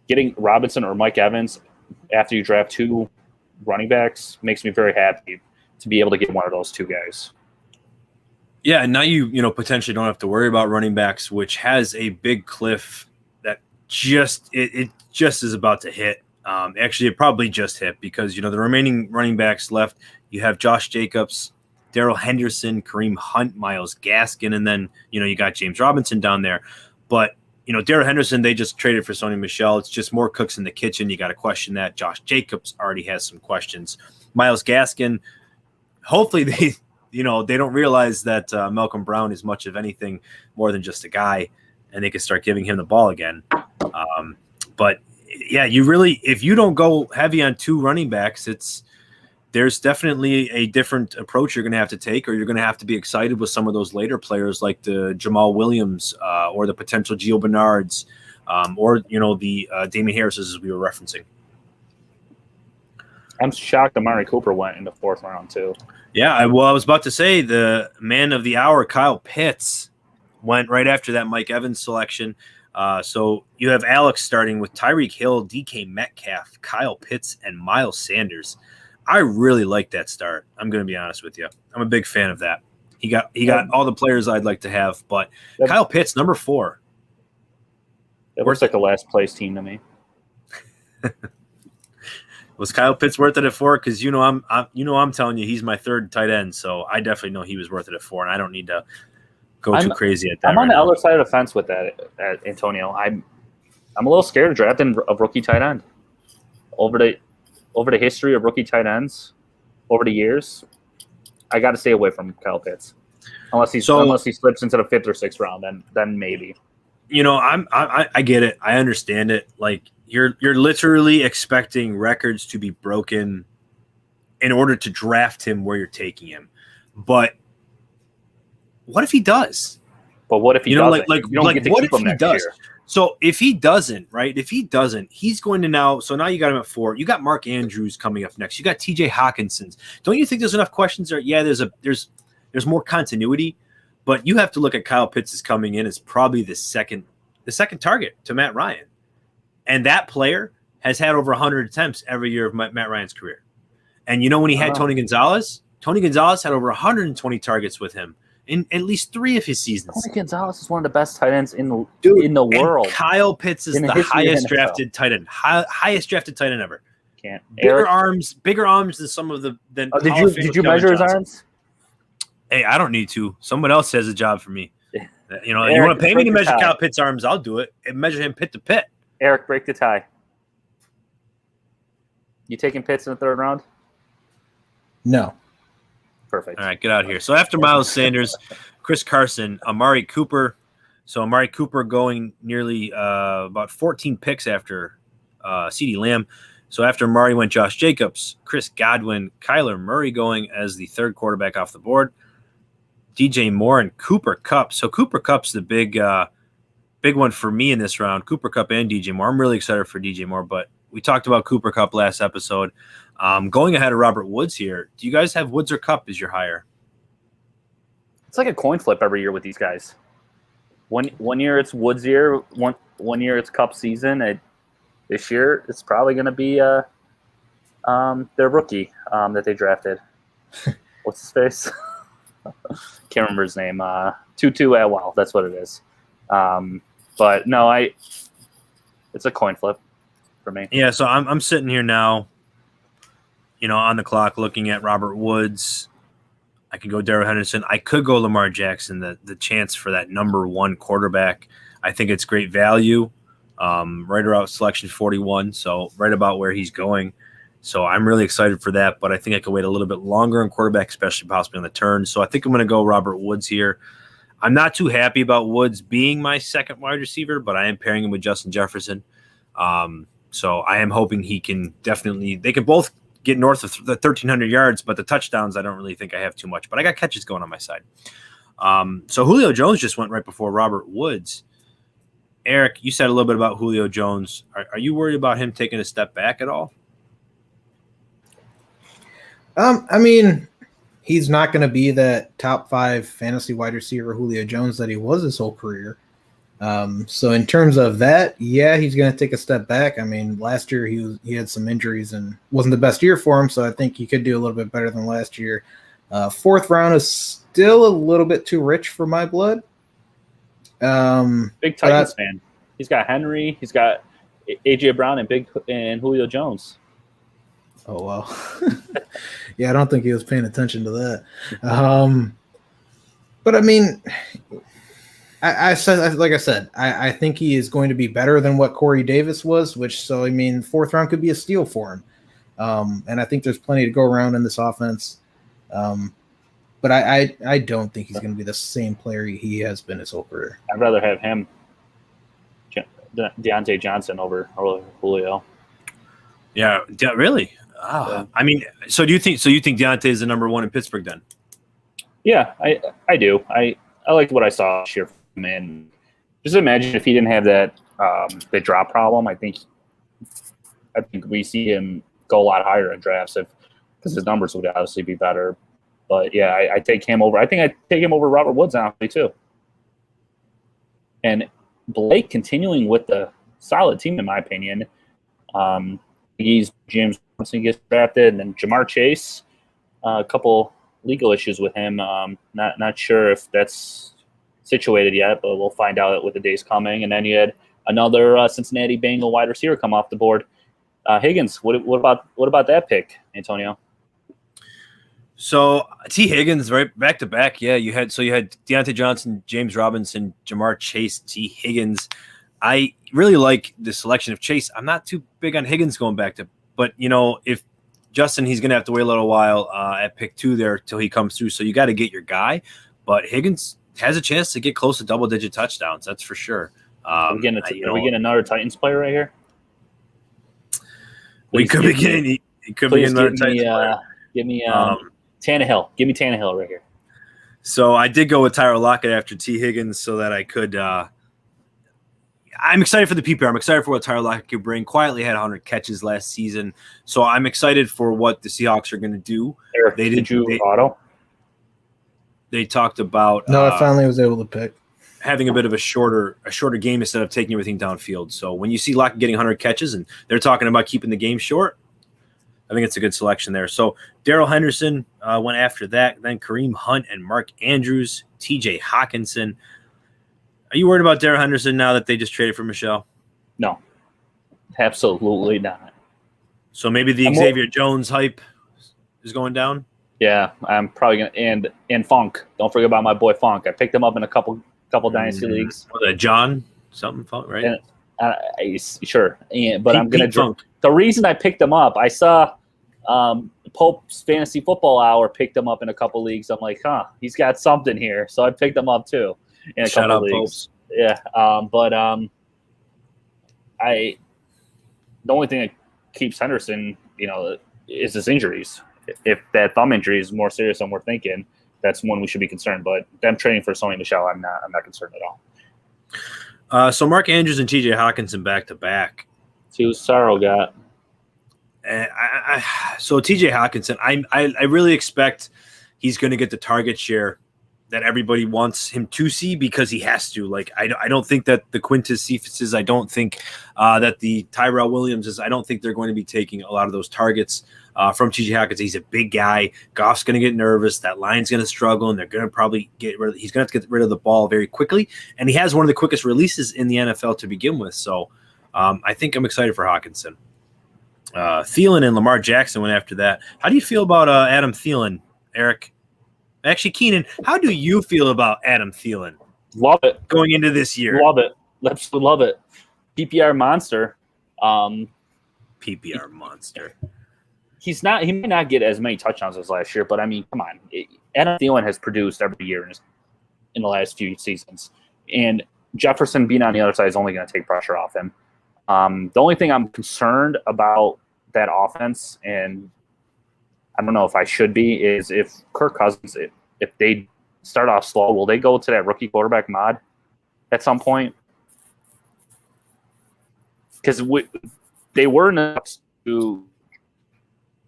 S3: getting Robinson or Mike Evans after you draft 2 running backs makes me very happy to be able to get one of those 2 guys.
S1: Yeah, and now you potentially don't have to worry about running backs, which has a big cliff that just is about to hit. Actually, it probably just hit because the remaining running backs left. You have Josh Jacobs, Darrell Henderson, Kareem Hunt, Myles Gaskin, and then you got James Robinson down there. But Darrell Henderson, they just traded for Sony Michel. It's just more cooks in the kitchen. You got to question that. Josh Jacobs already has some questions. Myles Gaskin, hopefully they don't realize that Malcolm Brown is much of anything more than just a guy, and they can start giving him the ball again. But yeah, if you don't go heavy on 2 running backs, there's definitely a different approach you're going to have to take, or you're going to have to be excited with some of those later players like the Jamal Williams or the potential Gio Bernards or the Damian Harris's as we were referencing.
S3: I'm shocked Amari Cooper went in the 4th round too.
S1: Yeah, I was about to say the man of the hour, Kyle Pitts, went right after that Mike Evans selection. So you have Alex starting with Tyreek Hill, DK Metcalf, Kyle Pitts, and Miles Sanders. I really like that start. I'm going to be honest with you. I'm a big fan of that. He got all the players I'd like to have, but Kyle Pitts, number 4.
S3: It looks like a last place team to me.
S1: Was Kyle Pitts worth it at 4? Because I'm telling you, he's my 3rd tight end, so I definitely know he was worth it at 4, and I don't need to go too crazy at that.
S3: I'm on the other side of the fence with that, Antonio. I'm a little scared of drafting a rookie tight end over the history of rookie tight ends over the years. I got to stay away from Kyle Pitts unless he slips into the 5th or 6th round. Then maybe.
S1: I get it. I understand it. Like you're literally expecting records to be broken in order to draft him where you're taking him. But what if he does?
S3: But what if he doesn't?
S1: What if he does? Year. So if he doesn't, right? If he doesn't, he's going to now. So now you got him at 4. You got Mark Andrews coming up next. You got T.J. Hawkinson. Don't you think there's enough questions there? Yeah, there's more continuity, but you have to look at Kyle Pitts is coming in as probably the second target to Matt Ryan, and that player has had over 100 attempts every year of Matt Ryan's career. And when he had Tony Gonzalez had over 120 targets with him in at least 3 of his seasons.
S3: Tony Gonzalez is one of the best tight ends in the world.
S1: Kyle Pitts is the highest drafted tight end, highest drafted tight end ever.
S3: Bigger
S1: arms than some of the.
S3: Did you measure his arms?
S1: Hey, I don't need to. Someone else has a job for me. You want to pay me to measure Kyle Pitts' arms? I'll do it and measure him pit to pit.
S3: Eric, break the tie. You taking Pitts in the 3rd round?
S2: No.
S3: Perfect.
S1: All right, get out of here. So after Miles Sanders, Chris Carson, Amari Cooper. So Amari Cooper going nearly about 14 picks after CeeDee Lamb. So after Amari went Josh Jacobs, Chris Godwin, Kyler Murray going as the 3rd quarterback off the board. DJ Moore and Cooper Kupp. So Cooper Kupp's the big one for me in this round. Cooper Kupp and DJ Moore. I'm really excited for DJ Moore, but we talked about Cooper Kupp last episode. Going ahead of Robert Woods here. Do you guys have Woods or Kupp as your hire?
S3: It's like a coin flip every year with these guys. One year it's Woods' year. One year it's Kupp season. This year it's probably going to be their rookie that they drafted. What's his face? Can't remember his name. Tutu Atwell. That's what it is. But no, it's a coin flip for me.
S1: Yeah, so I'm sitting here now, on the clock looking at Robert Woods. I could go Darrell Henderson. I could go Lamar Jackson, the chance for that number 1 quarterback. I think it's great value, right around selection 41, so right about where he's going. So I'm really excited for that, but I think I could wait a little bit longer on quarterback, especially possibly on the turn. So I think I'm going to go Robert Woods here. I'm not too happy about Woods being my 2nd wide receiver, but I am pairing him with Justin Jefferson. So I am hoping he can they can both get north of the 1,300 yards, but the touchdowns, I don't really think I have too much. But I got catches going on my side. So Julio Jones just went right before Robert Woods. Eric, you said a little bit about Julio Jones. Are you worried about him taking a step back at all?
S2: I mean, he's not going to be that top 5 fantasy wide receiver Julio Jones that he was his whole career. So in terms of that, yeah, he's going to take a step back. I mean, last year he had some injuries and wasn't the best year for him, so I think he could do a little bit better than last year. 4th round is still a little bit too rich for my blood.
S3: Big Titans fan. He's got Henry. He's got AJ Brown and Julio Jones.
S2: Oh well, yeah, I don't think he was paying attention to that. But I mean, I think he is going to be better than what Corey Davis was. So I mean, 4th round could be a steal for him. And I think there's plenty to go around in this offense. But I don't think he's going to be the same player he has been his whole career.
S3: I'd rather have him, Deontay Johnson, over Julio.
S1: Yeah, really? Yeah. I mean, so you think Deontay is the number 1 in Pittsburgh then? Yeah,
S3: I do. I liked what I saw this year from him. And just imagine if he didn't have that the drop problem. I think we see him go a lot higher in drafts because his numbers would obviously be better. But yeah, I take him over. I think I take him over Robert Woods honestly too. And Blake continuing with the solid team in my opinion. He's James Robinson gets drafted, and then Jamar Chase. A couple legal issues with him. Not sure if that's situated yet, but we'll find out with the days coming. And then you had another Cincinnati Bengal wide receiver come off the board. Higgins. What about that pick, Antonio?
S1: So T. Higgins, right back to back. Yeah, you had Deontay Johnson, James Robinson, Jamar Chase, T. Higgins. I really like the selection of Chase. I'm not too big on Higgins going back to, but if Justin, he's going to have to wait a little while at pick 2 there till he comes through. So you got to get your guy, but Higgins has a chance to get close to double-digit touchdowns. That's for sure.
S3: Are we getting another Titans player right here?
S1: We could be getting. He could be another Titans player.
S3: Give me Tannehill. Give me Tannehill right here.
S1: So I did go with Tyler Lockett after T. Higgins so that I could. I'm excited for the PPR. I'm excited for what Tyler Lockett could bring. Quietly had 100 catches last season, so I'm excited for what the Seahawks are going to do.
S3: Eric, did you auto?
S1: They talked about
S2: I finally was able to pick
S1: having a bit of a shorter game instead of taking everything downfield. So when you see Lockett getting 100 catches and they're talking about keeping the game short, I think it's a good selection there. So Darrell Henderson went after that. Then Kareem Hunt and Mark Andrews, T.J. Hawkinson. Are you worried about Darrell Henderson now that they just traded for Michelle?
S3: No, absolutely not.
S1: So maybe the Xavier Jones hype is going down?
S3: Yeah, I'm probably going to – and Funk. Don't forget about my boy Funk. I picked him up in a couple dynasty leagues.
S1: John something Funk, right?
S3: And, sure. But I'm going to – the reason I picked him up, I saw Pope's Fantasy Football Hour picked him up in a couple leagues. I'm like, he's got something here. So I picked him up too. In a couple leagues. Yeah. But the only thing that keeps Henderson, is his injuries. If that thumb injury is more serious than we're thinking, that's one we should be concerned. But them trading for Sony Michel, I'm not concerned at
S1: all. So Mark Andrews and T.J. Hawkinson back to back.
S3: See who Sorrow got.
S1: So T.J. Hawkinson, I really expect he's going to get the target share that everybody wants him to see because he has to. Like, I don't think that the Quintus Cephas, I don't think that the Tyrell Williams I don't think they're going to be taking a lot of those targets from T.J. Hawkins. He's a big guy. Goff's going to get nervous. That line's going to struggle, and they're going to probably he's going to have to get rid of the ball very quickly. And he has one of the quickest releases in the NFL to begin with. So I think I'm excited for Hawkinson. Thielen and Lamar Jackson went after that. How do you feel about Adam Thielen, Eric? Actually, Kenan, how do you feel about Adam Thielen?
S3: Love it.
S1: Going into this year.
S3: Love it. Absolutely love it. PPR monster.
S1: PPR monster.
S3: He may not get as many touchdowns as last year, but I mean, come on. Adam Thielen has produced every year in the last few seasons. And Jefferson being on the other side is only going to take pressure off him. The only thing I'm concerned about that offense, and I don't know if I should be, is if Kirk Cousins, if they start off slow, will they go to that rookie quarterback mod at some point? Because they were enough to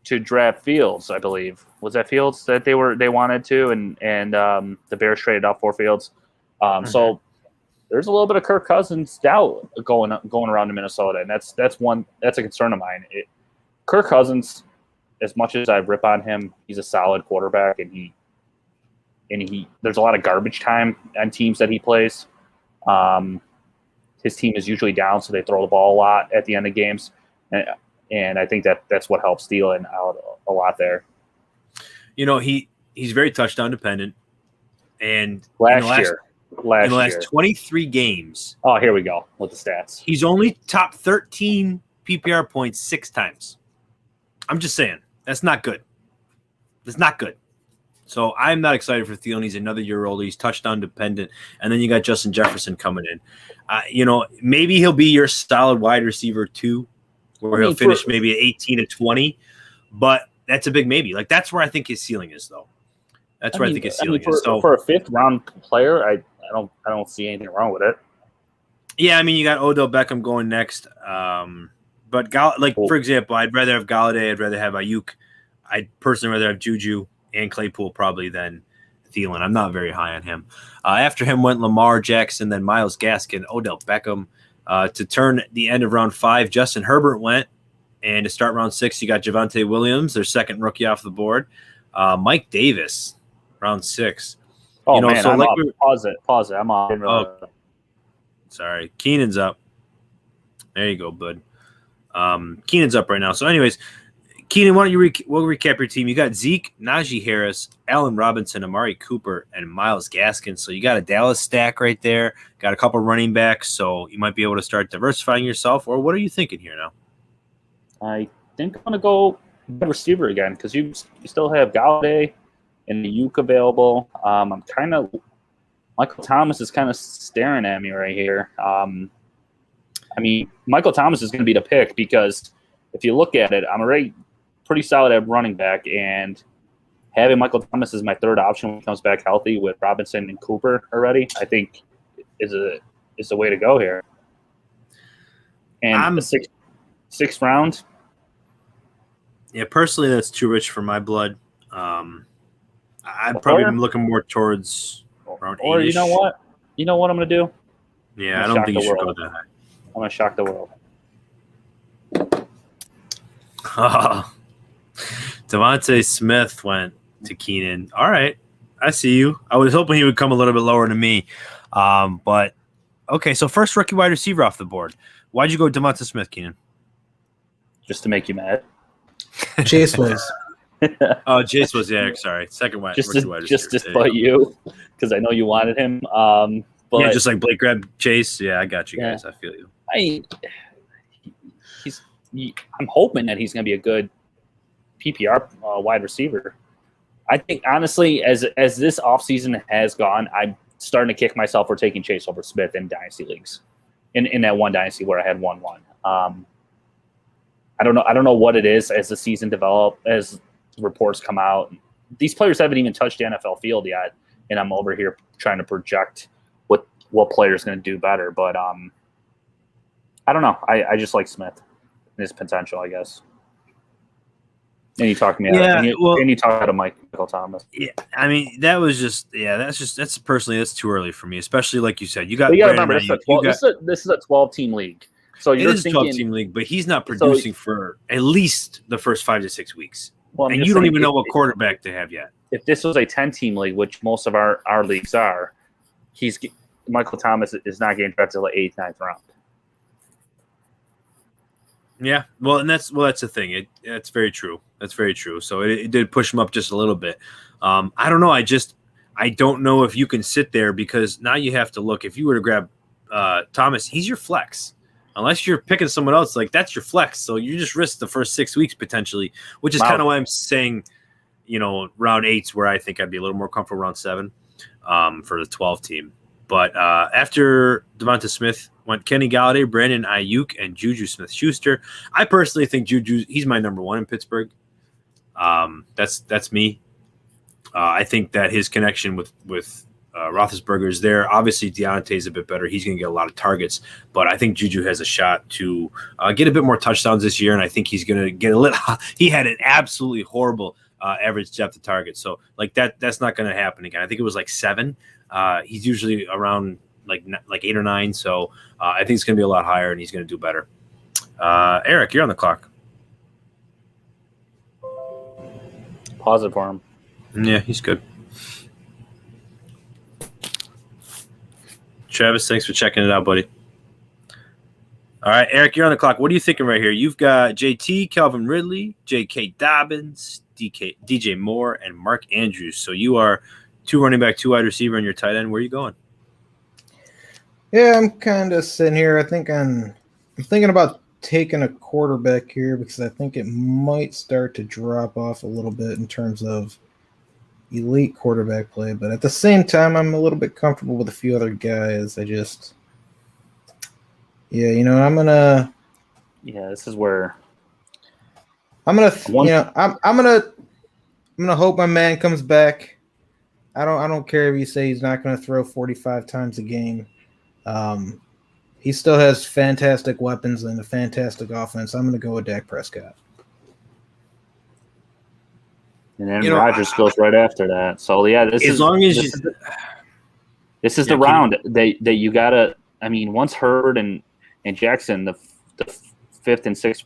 S3: draft Fields, I believe. Was that Fields that they wanted to, and the Bears traded up for Fields. So there's a little bit of Kirk Cousins doubt going around in Minnesota, and that's a concern of mine. Kirk Cousins, as much as I rip on him, he's a solid quarterback, and he there's a lot of garbage time on teams that he plays. His team is usually down, so they throw the ball a lot at the end of games, and I think that's what helps Thielen out a lot there.
S1: You know, he's very touchdown dependent, and
S3: last year.
S1: In the last 23 games.
S3: Oh, here we go with the stats.
S1: He's only top 13 PPR points 6 times. I'm just saying. That's not good. That's not good. So I'm not excited for Thielen. He's another year older. He's touchdown dependent. And then you got Justin Jefferson coming in. Maybe he'll be your solid wide receiver too, where he'll finish maybe at 18 to 20. But that's a big maybe. Like, that's where I think his ceiling is, though. That's where I think his ceiling is. So for
S3: a 5th round player, I don't see anything wrong with it.
S1: Yeah, I mean, you got Odell Beckham going next. But for example, I'd rather have Galladay. I'd rather have Ayuk. I'd personally rather have Juju and Claypool probably than Thielen. I'm not very high on him. After him went Lamar Jackson, then Myles Gaskin, Odell Beckham. To turn the end of round 5, Justin Herbert went. And to start round 6, you got Javonte Williams, their second rookie off the board. Mike Davis, round 6.
S3: Oh, man, so pause it. I'm on.
S1: Oh, sorry. Keenan's up. There you go, bud. Keenan's up right now. So anyways, Kenan, why don't you we'll recap your team. You got Zeke, Najee Harris, Allen Robinson, Amari Cooper, and Myles Gaskin. So you got a Dallas stack right there. Got a couple running backs, so you might be able to start diversifying yourself. Or what are you thinking here now?
S3: I think I'm going to go wide receiver again because you still have Galladay and the Ayuk available. Michael Thomas is kind of staring at me right here. Michael Thomas is going to be the pick because if you look at it, I'm already pretty solid at running back, and having Michael Thomas as my 3rd option when he comes back healthy with Robinson and Cooper already, I think is the way to go here. And the 6th round. Yeah,
S1: personally, that's too rich for my blood. I'd probably be looking more towards around 8.
S3: Or you know what? You know what I'm going to do?
S1: Yeah, I don't think you should go that high.
S3: I'm going to shock the world.
S1: Devontae Smith went to Kenan. All right. I see you. I was hoping he would come a little bit lower than me. But, okay, so first rookie wide receiver off the board. Why'd you go Devontae Smith, Kenan?
S3: Just to make you mad.
S2: Chase was.
S1: Chase was, yeah, sorry. Second wide receiver.
S3: Just to spite you, because I know you wanted him. But
S1: yeah, just like Blake grabbed Chase. Yeah, I got you guys. I feel you.
S3: I'm hoping that he's going to be a good PPR wide receiver. I think, honestly, as this offseason has gone, I'm starting to kick myself for taking Chase over Smith in dynasty leagues, in that one dynasty where I had 1-1. I don't know what it is as the season develops, as reports come out. These players haven't even touched the NFL field yet, and I'm over here trying to project what player's going to do better. But I don't know. I just like Smith and his potential, I guess. And you talked me out. And you talked to Michael Thomas.
S1: Yeah, I mean that's personally that's too early for me, especially like you said. You got.
S3: But you got to remember this is a 12-team league. So
S1: it is a 12-team league, but he's not producing for at least the first 5 to 6 weeks. Well, and you don't even know what quarterback to have yet.
S3: If this was a 10-team league, which most of our leagues are, Michael Thomas is not getting drafted until the 8th, 9th round.
S1: Yeah, well, that's the thing. That's very true. That's very true. So it did push him up just a little bit. I don't know. I don't know if you can sit there because now you have to look. If you were to grab Thomas, he's your flex. Unless you're picking someone else, like that's your flex. So you just risk the first 6 weeks potentially, which is kind of why I'm saying, round 8's where I think I'd be a little more comfortable round 7 for the 12 team. But after Devonta Smith went Kenny Galladay, Brandon Ayuk, and Juju Smith-Schuster. I personally think Juju, he's my number 1 in Pittsburgh. That's me. I think that his connection with Roethlisberger is there. Obviously, Deontay's a bit better. He's going to get a lot of targets, but I think Juju has a shot to get a bit more touchdowns this year, and I think he's going to get a little. He had an absolutely horrible average depth of target, so like that's not going to happen again. I think it was like 7. He's usually around like 8 or 9, so I think it's going to be a lot higher, and he's going to do better. Eric, you're on the clock.
S3: Pause it for him.
S1: Yeah, he's good. Travis, thanks for checking it out, buddy. All right, Eric, you're on the clock. What are you thinking right here? You've got JT, Calvin Ridley, J.K. Dobbins, DJ Moore, and Mark Andrews. So you are 2 running back, 2 wide receiver, and your tight end. Where are you going?
S2: Yeah, I'm kind of sitting here. I'm thinking about taking a quarterback here because I think it might start to drop off a little bit in terms of elite quarterback play. But at the same time, I'm a little bit comfortable with a few other guys. I'm gonna.
S3: Yeah, this is where
S2: I'm gonna hope my man comes back. I don't care if you say he's not gonna throw 45 times a game. He still has fantastic weapons and a fantastic offense. I'm going to go with Dak Prescott.
S3: And then Rodgers goes right after that. So, yeah, this is the round that you got to – I mean, once Herbert and Jackson, the 5th and 6th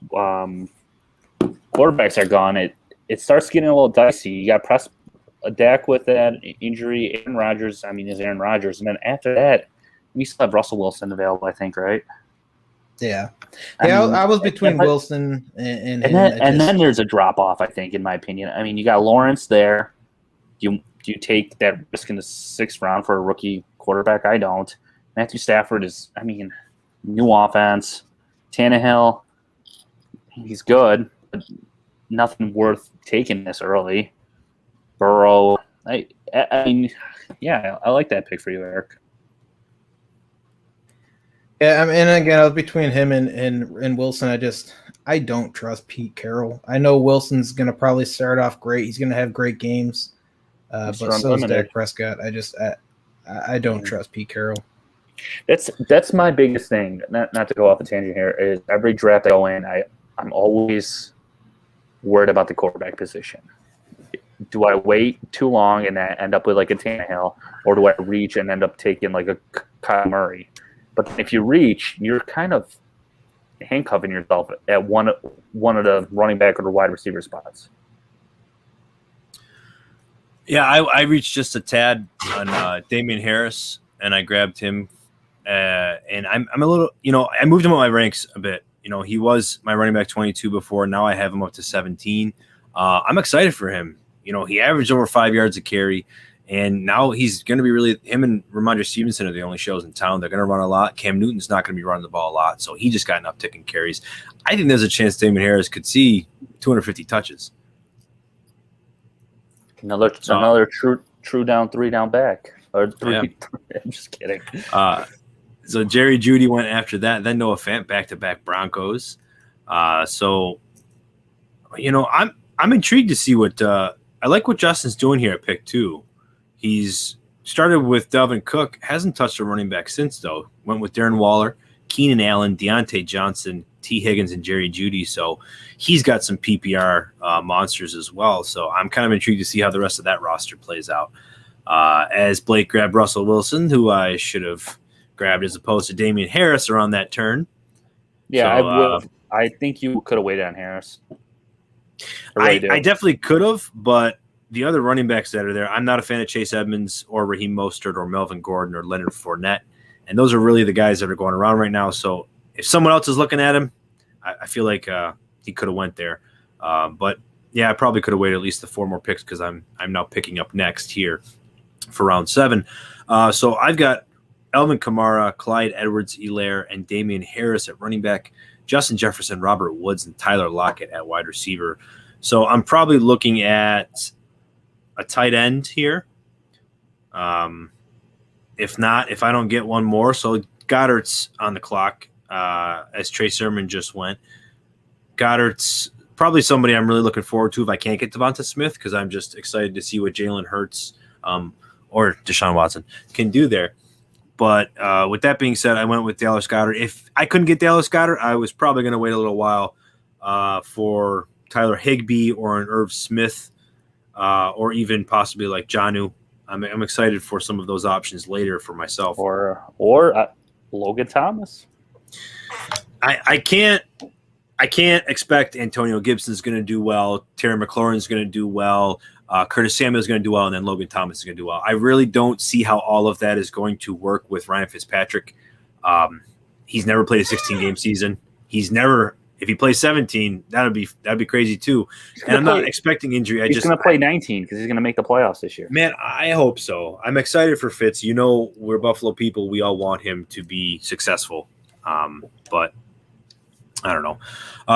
S3: quarterbacks are gone, it starts getting a little dicey. You got Dak with that injury, Aaron Rodgers. I mean, is Aaron Rodgers. And then after that, we still have Russell Wilson available, I think, right?
S2: Yeah. I was between Wilson and him.
S3: And then there's a drop-off, I think, in my opinion. I mean, you got Lawrence there. Do you take that risk in the 6th round for a rookie quarterback? I don't. Matthew Stafford is, I mean, new offense. Tannehill, he's good, but nothing worth taking this early. Burrow, I mean, yeah, I like that pick for you, Eric.
S2: Yeah, I mean, and again, I was between him and Wilson. I don't trust Pete Carroll. I know Wilson's going to probably start off great. He's going to have great games, but so is Dak Prescott. I don't trust Pete Carroll.
S3: That's my biggest thing. Not to go off a tangent here. Is every draft I go in, I'm always worried about the quarterback position. Do I wait too long and end up with like a Tannehill, or do I reach and end up taking like a Kyle Murray? But if you reach, you're kind of handcuffing yourself at one of the running back or the wide receiver spots.
S1: Yeah, I reached just a tad on Damian Harris, and I grabbed him. And I'm a little, I moved him up my ranks a bit. He was my running back 22 before. Now I have him up to 17. I'm excited for him. He averaged over 5 yards a carry. And now he's going to be really – him and Ramondre Stevenson are the only shows in town. They're going to run a lot. Cam Newton's not going to be running the ball a lot, so he just got an uptick in carries. I think there's a chance Damian Harris could see 250 touches.
S3: Another true down, 3 down back. Or 3 – I'm just kidding.
S1: So Jerry Jeudy went after that. Then Noah Fant back-to-back Broncos. I'm intrigued to see what I like what Justin's doing here at pick 2. He's started with Dalvin Cook, hasn't touched a running back since, though. Went with Darren Waller, Keenan Allen, Deontay Johnson, T. Higgins, and Jerry Jeudy. So he's got some PPR monsters as well. So I'm kind of intrigued to see how the rest of that roster plays out. As Blake grabbed Russell Wilson, who I should have grabbed as opposed to Damian Harris around that turn.
S3: Yeah, so, I think you could have waited on Harris.
S1: I definitely could have, but the other running backs that are there, I'm not a fan of Chase Edmonds or Raheem Mostert or Melvin Gordon or Leonard Fournette. And those are really the guys that are going around right now. So if someone else is looking at him, I feel like he could have went there. But, yeah, I probably could have waited at least the 4 more picks because I'm now picking up next here for round 7. So I've got Alvin Kamara, Clyde Edwards-Helaire, and Damian Harris at running back, Justin Jefferson, Robert Woods, and Tyler Lockett at wide receiver. So I'm probably looking at a tight end here. If I don't get one more. So Goddard's on the clock as Trey Sermon just went. Goddard's probably somebody I'm really looking forward to if I can't get Devonta Smith, because I'm just excited to see what Jalen Hurts or Deshaun Watson can do there. But with that being said, I went with Dallas Goedert. If I couldn't get Dallas Goedert, I was probably going to wait a little while for Tyler Higbee or an Irv Smith or even possibly like Jonnu. I'm excited for some of those options later for myself.
S3: Or Logan Thomas.
S1: I can't expect Antonio Gibson's going to do well. Terry McLaurin's going to do well. Curtis Samuel's going to do well, and then Logan Thomas is going to do well. I really don't see how all of that is going to work with Ryan Fitzpatrick. He's never played a 16-game season. If he plays 17, that'd be crazy too. And I'm not expecting injury.
S3: He's going to play 19 because he's going to make the playoffs this year.
S1: Man, I hope so. I'm excited for Fitz. You know, we're Buffalo people. We all want him to be successful. But I don't know.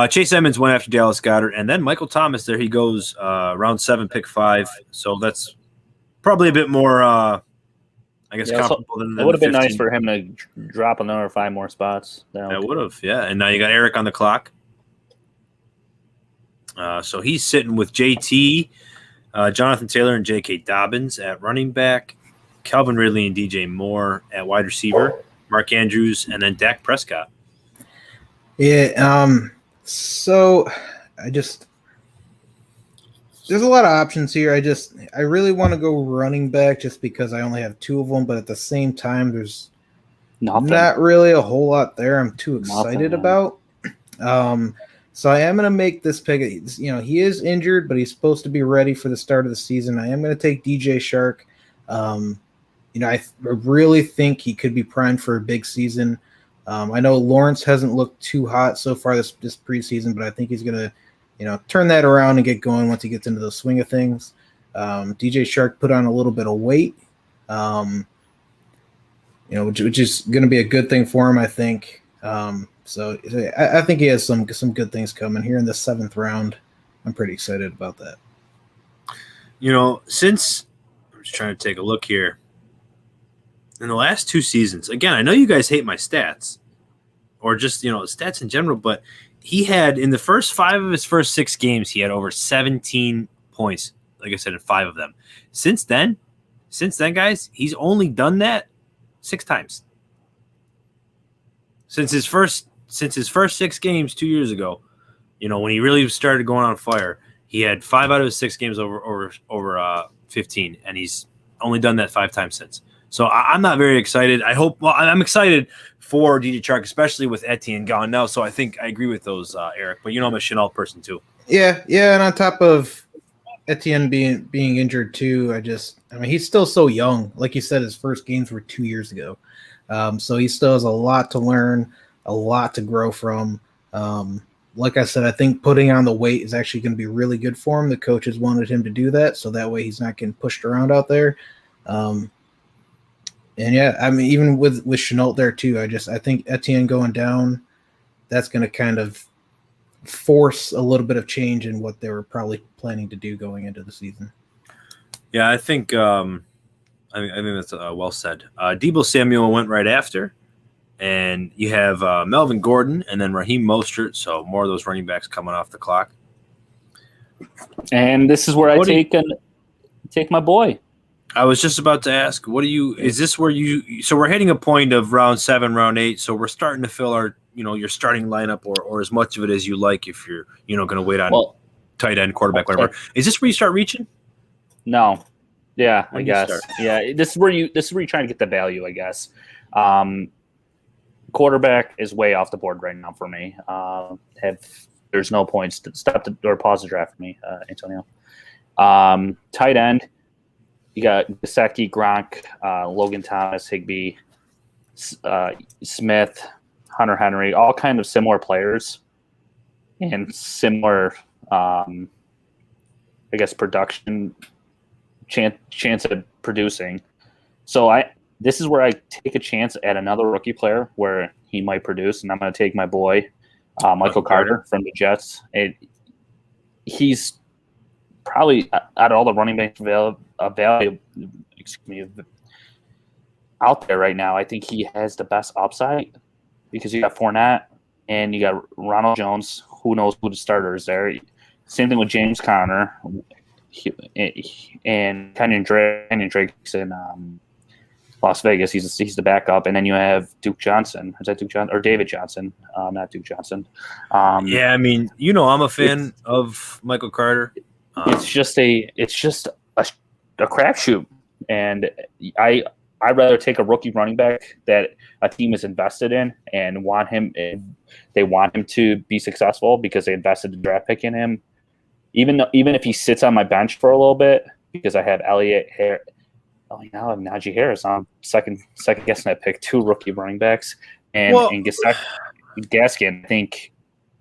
S1: Chase Edmonds went after Dallas Goedert, and then Michael Thomas. There he goes, round 7, pick 5. So that's probably a bit more, comfortable than
S3: it would have been
S1: 15.
S3: nice for him to drop another 5 more spots.
S1: That would have, yeah. And now you got Eric on the clock. So he's sitting with JT, Jonathan Taylor, and J.K. Dobbins at running back, Calvin Ridley and DJ Moore at wide receiver, Mark Andrews, and then Dak Prescott.
S2: Yeah, so there's a lot of options here. I really want to go running back just because I only have 2 of them, but at the same time, there's not really a whole lot there I'm too excited about. So I am going to make this pick. He is injured, but he's supposed to be ready for the start of the season. I am going to take DJ Shark. I really think he could be primed for a big season. I know Lawrence hasn't looked too hot so far this preseason, but I think he's going to, turn that around and get going once he gets into the swing of things. DJ Shark put on a little bit of weight, which is going to be a good thing for him, I think. So I think he has some good things coming here in the 7th round. I'm pretty excited about that.
S1: Since I'm just trying to take a look here. In the last 2 seasons, again, I know you guys hate my stats or just, stats in general, but he had in the first 5 of his first 6 games, he had over 17 points, like I said, in 5 of them. Since then, guys, he's only done that 6 times. Since his first 6 games 2 years ago, when he really started going on fire, he had 5 out of his 6 games over 15, and he's only done that 5 times since. So I'm not very excited. I'm excited for DJ Chark, especially with Etienne gone now. So I think I agree with those, Eric. But I'm a Chanel person too.
S2: Yeah, and on top of Etienne being injured too, he's still so young. Like you said, his first games were 2 years ago. So he still has a lot to learn, a lot to grow from. Like I said, I think putting on the weight is actually going to be really good for him. The coaches wanted him to do that, so that way he's not getting pushed around out there. And yeah, even with Chenault there too, I think Etienne going down, that's going to kind of force a little bit of change in what they were probably planning to do going into the season.
S1: Yeah, I think that's well said. Deebo Samuel went right after, and you have Melvin Gordon and then Raheem Mostert. So more of those running backs coming off the clock.
S3: And this is where I take my boy.
S1: I was just about to ask, is this where so we're hitting a point of round 7, round 8. So we're starting to fill our, your starting lineup or as much of it as you like if you're, going to wait on tight end, quarterback, whatever. Is this where you start reaching?
S3: No. Yeah, I guess. Yeah. This is where you're trying to get the value, I guess. Quarterback is way off the board right now for me. There's no points to pause the draft for me, Antonio. Tight end. You got Gesicki, Gronk, Logan Thomas, Higbee, Smith, Hunter Henry, all kind of similar players and similar, production chance of producing. So this is where I take a chance at another rookie player where he might produce, and I'm going to take my boy Michael Carter from the Jets. He's probably out of all the running backs out there right now, I think he has the best upside because you got Fournette and you got Ronald Jones, who knows who the starter is there. Same thing with James Conner and Kenyon Drake's in Las Vegas. He's the backup, and then you have Duke Johnson. Is that Duke Johnson or David Johnson? Not Duke Johnson.
S1: Yeah, I mean, I'm a fan of Michael Carter.
S3: It's just a crapshoot, and I'd rather take a rookie running back that a team is invested in and they want him to be successful because they invested the draft pick in him. Even if he sits on my bench for a little bit, because I have Elliott Harris. Oh, now I have Najee Harris. I'm second guessing that pick, 2 rookie running backs, and Gaskin.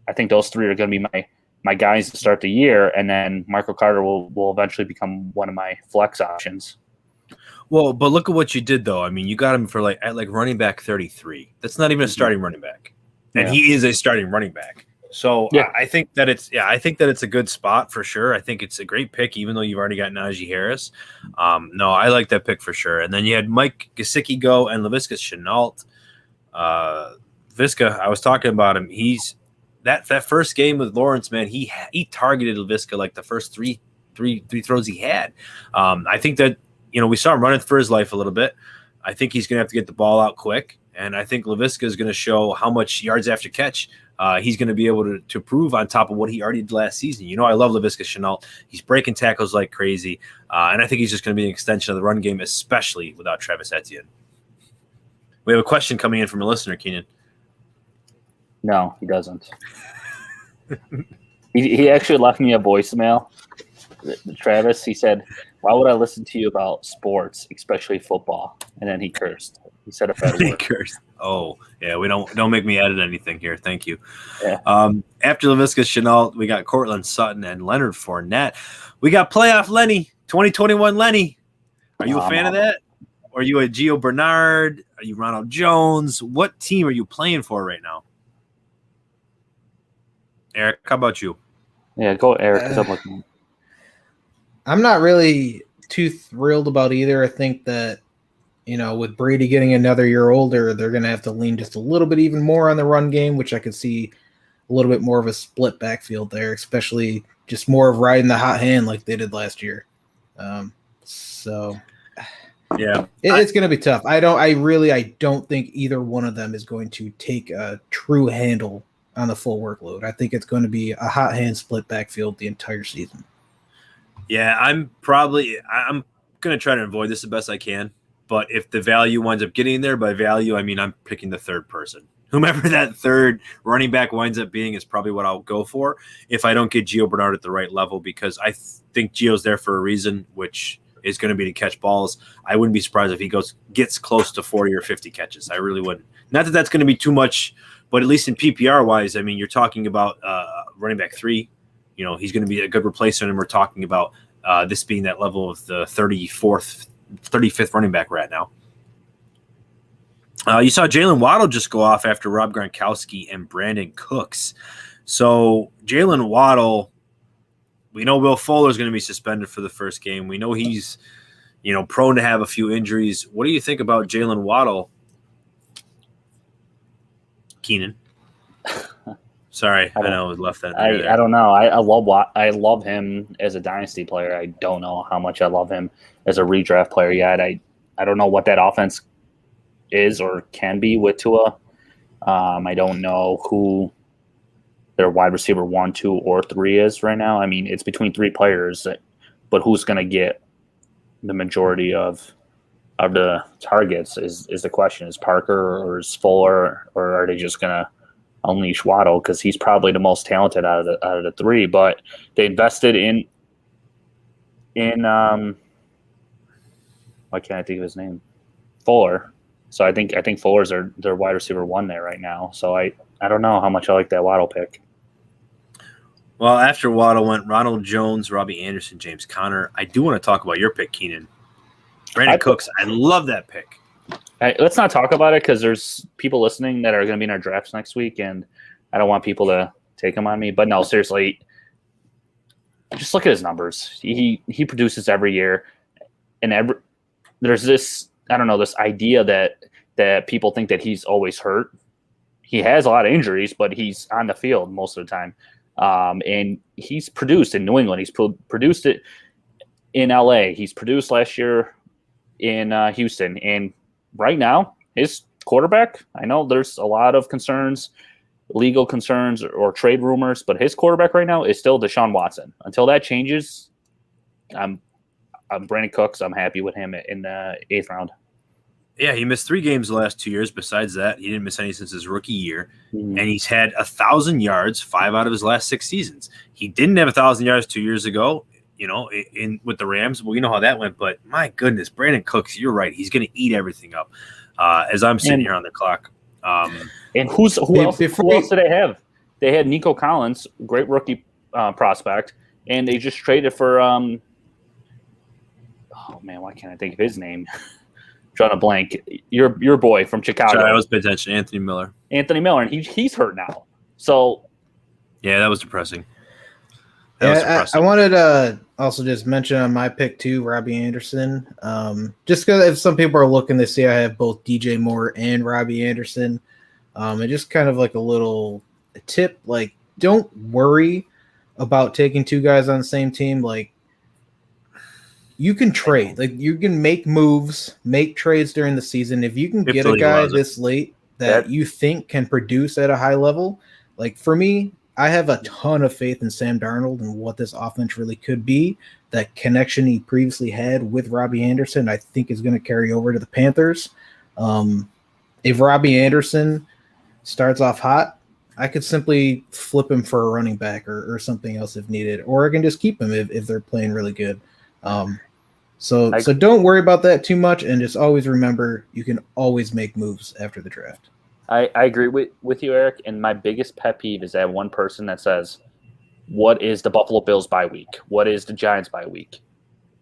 S3: I think those 3 are going to be my guys to start the year, and then Michael Carter will eventually become one of my flex options.
S1: Well, but look at what you did, though. I mean, you got him for at running back 33. That's not even a starting running back, and he is a starting running back. So yeah. I think that it's a good spot for sure. I think it's a great pick, even though you've already got Najee Harris. No, I like that pick for sure. And then you had Mike Gesicki go and Laviska Shenault. Viska, I was talking about him. He's that first game with Lawrence, man. He targeted Laviska like the first three throws he had. I think that we saw him running for his life a little bit. I think he's going to have to get the ball out quick, and I think Laviska is going to show how much yards after catch he's going to be able to prove on top of what he already did last season. I love Laviska Shenault. He's breaking tackles like crazy, and I think he's just going to be an extension of the run game, especially without Travis Etienne. We have a question coming in from a listener, Kenan.
S3: No, he doesn't. He actually left me a voicemail. Travis, he said, "Why would I listen to you about sports, especially football?" And then he cursed. He said a bad word.
S1: He cursed. Oh, yeah. We don't make me edit anything here. Thank you.
S3: Yeah.
S1: After Laviska Shenault, we got Cortland Sutton and Leonard Fournette. We got playoff Lenny, 2021 Lenny. Are you a fan of that? Or are you a Gio Bernard? Are you Ronald Jones? What team are you playing for right now? Eric, how about you?
S3: Yeah, go Eric.
S2: I'm not really too thrilled about either. I think that, with Brady getting another year older, they're going to have to lean just a little bit even more on the run game, which I could see a little bit more of a split backfield there, especially just more of riding the hot hand like they did last year. So
S1: yeah,
S2: it's going to be tough. I don't think either one of them is going to take a true handle on the full workload. I think it's going to be a hot hand split backfield the entire season.
S1: Yeah, I'm going to try to avoid this the best I can. But if the value winds up getting there, by value, I mean I'm picking the third person. Whomever that third running back winds up being is probably what I'll go for if I don't get Gio Bernard at the right level, because I think Gio's there for a reason, which is going to be to catch balls. I wouldn't be surprised if he gets close to 40 or 50 catches. I really wouldn't. Not that that's going to be too much, but at least in PPR-wise, I mean, you're talking about running back 3. He's going to be a good replacement, and we're talking about this being that level of the 35th running back right now. You saw Jalen Waddle just go off after Rob Gronkowski and Brandon Cooks. So Jalen Waddle, we know Will Fuller is going to be suspended for the first game. We know he's, prone to have a few injuries. What do you think about Jalen Waddle? Kenan. Sorry, I know I left that.
S3: I don't know. I love him as a dynasty player. I don't know how much I love him as a redraft player yet. I don't know what that offense is or can be with Tua. I don't know who their wide receiver 1, 2, or 3 is right now. I mean, it's between 3 players, but who's going to get the majority of the targets is the question. Is Parker or is Fuller, or are they just going to unleash Waddle, because he's probably the most talented out of the 3? But they invested in why can't I think of his name? Fuller. So I think Fuller's their wide receiver 1 there right now. So I don't know how much I like that Waddle pick.
S1: Well, after Waddle went Ronald Jones, Robbie Anderson, James Conner. I do want to talk about your pick, Kenan. Brandon Cooks. I love that pick.
S3: Let's not talk about it, because there's people listening that are going to be in our drafts next week, and I don't want people to take them on me. But no, seriously, just look at his numbers. He produces every year, and there's this, I don't know, this idea that people think that he's always hurt. He has a lot of injuries, but he's on the field most of the time. And he's produced in New England. He's produced it in LA. He's produced last year in Houston. And right now, his quarterback, I know there's a lot of concerns, legal concerns or trade rumors, but his quarterback right now is still Deshaun Watson. Until that changes, I'm Brandon Cooks. I'm happy with him in the 8th round.
S1: Yeah, he missed 3 games the last 2 years. Besides that, he didn't miss any since his rookie year.
S3: Mm-hmm.
S1: And he's had 1,000 yards 5 out of his last 6 seasons. He didn't have 1,000 yards 2 years ago, in with the Rams. Well, you know how that went. But my goodness, Brandon Cooks, you're right. He's going to eat everything up. As I'm sitting here on the clock.
S3: And who else did they have? They had Nico Collins, great rookie prospect, and they just traded for oh man, why can't I think of his name? Drawing a blank. Your boy from Chicago.
S1: Sorry, I was paying attention. Anthony Miller, and he's hurt now. So yeah, that was depressing.
S2: I wanted to also just mention on my pick too, Robbie Anderson. Just because if some people are looking to see, I have both DJ Moore and Robbie Anderson. And just kind of like a little tip, like don't worry about taking 2 guys on the same team. Like you can trade, like you can make moves, make trades during the season. If you can get a guy this late that you think can produce at a high level, like for me, I have a ton of faith in Sam Darnold and what this offense really could be. That connection he previously had with Robbie Anderson, I think is going to carry over to the Panthers. If Robbie Anderson starts off hot, I could simply flip him for a running back or something else if needed, or I can just keep him if they're playing really good. So don't worry about that too much, and just always remember you can always make moves after the draft.
S3: I agree with you, Eric, and my biggest pet peeve is that one person that says, what is the Buffalo Bills bye week? What is the Giants bye week?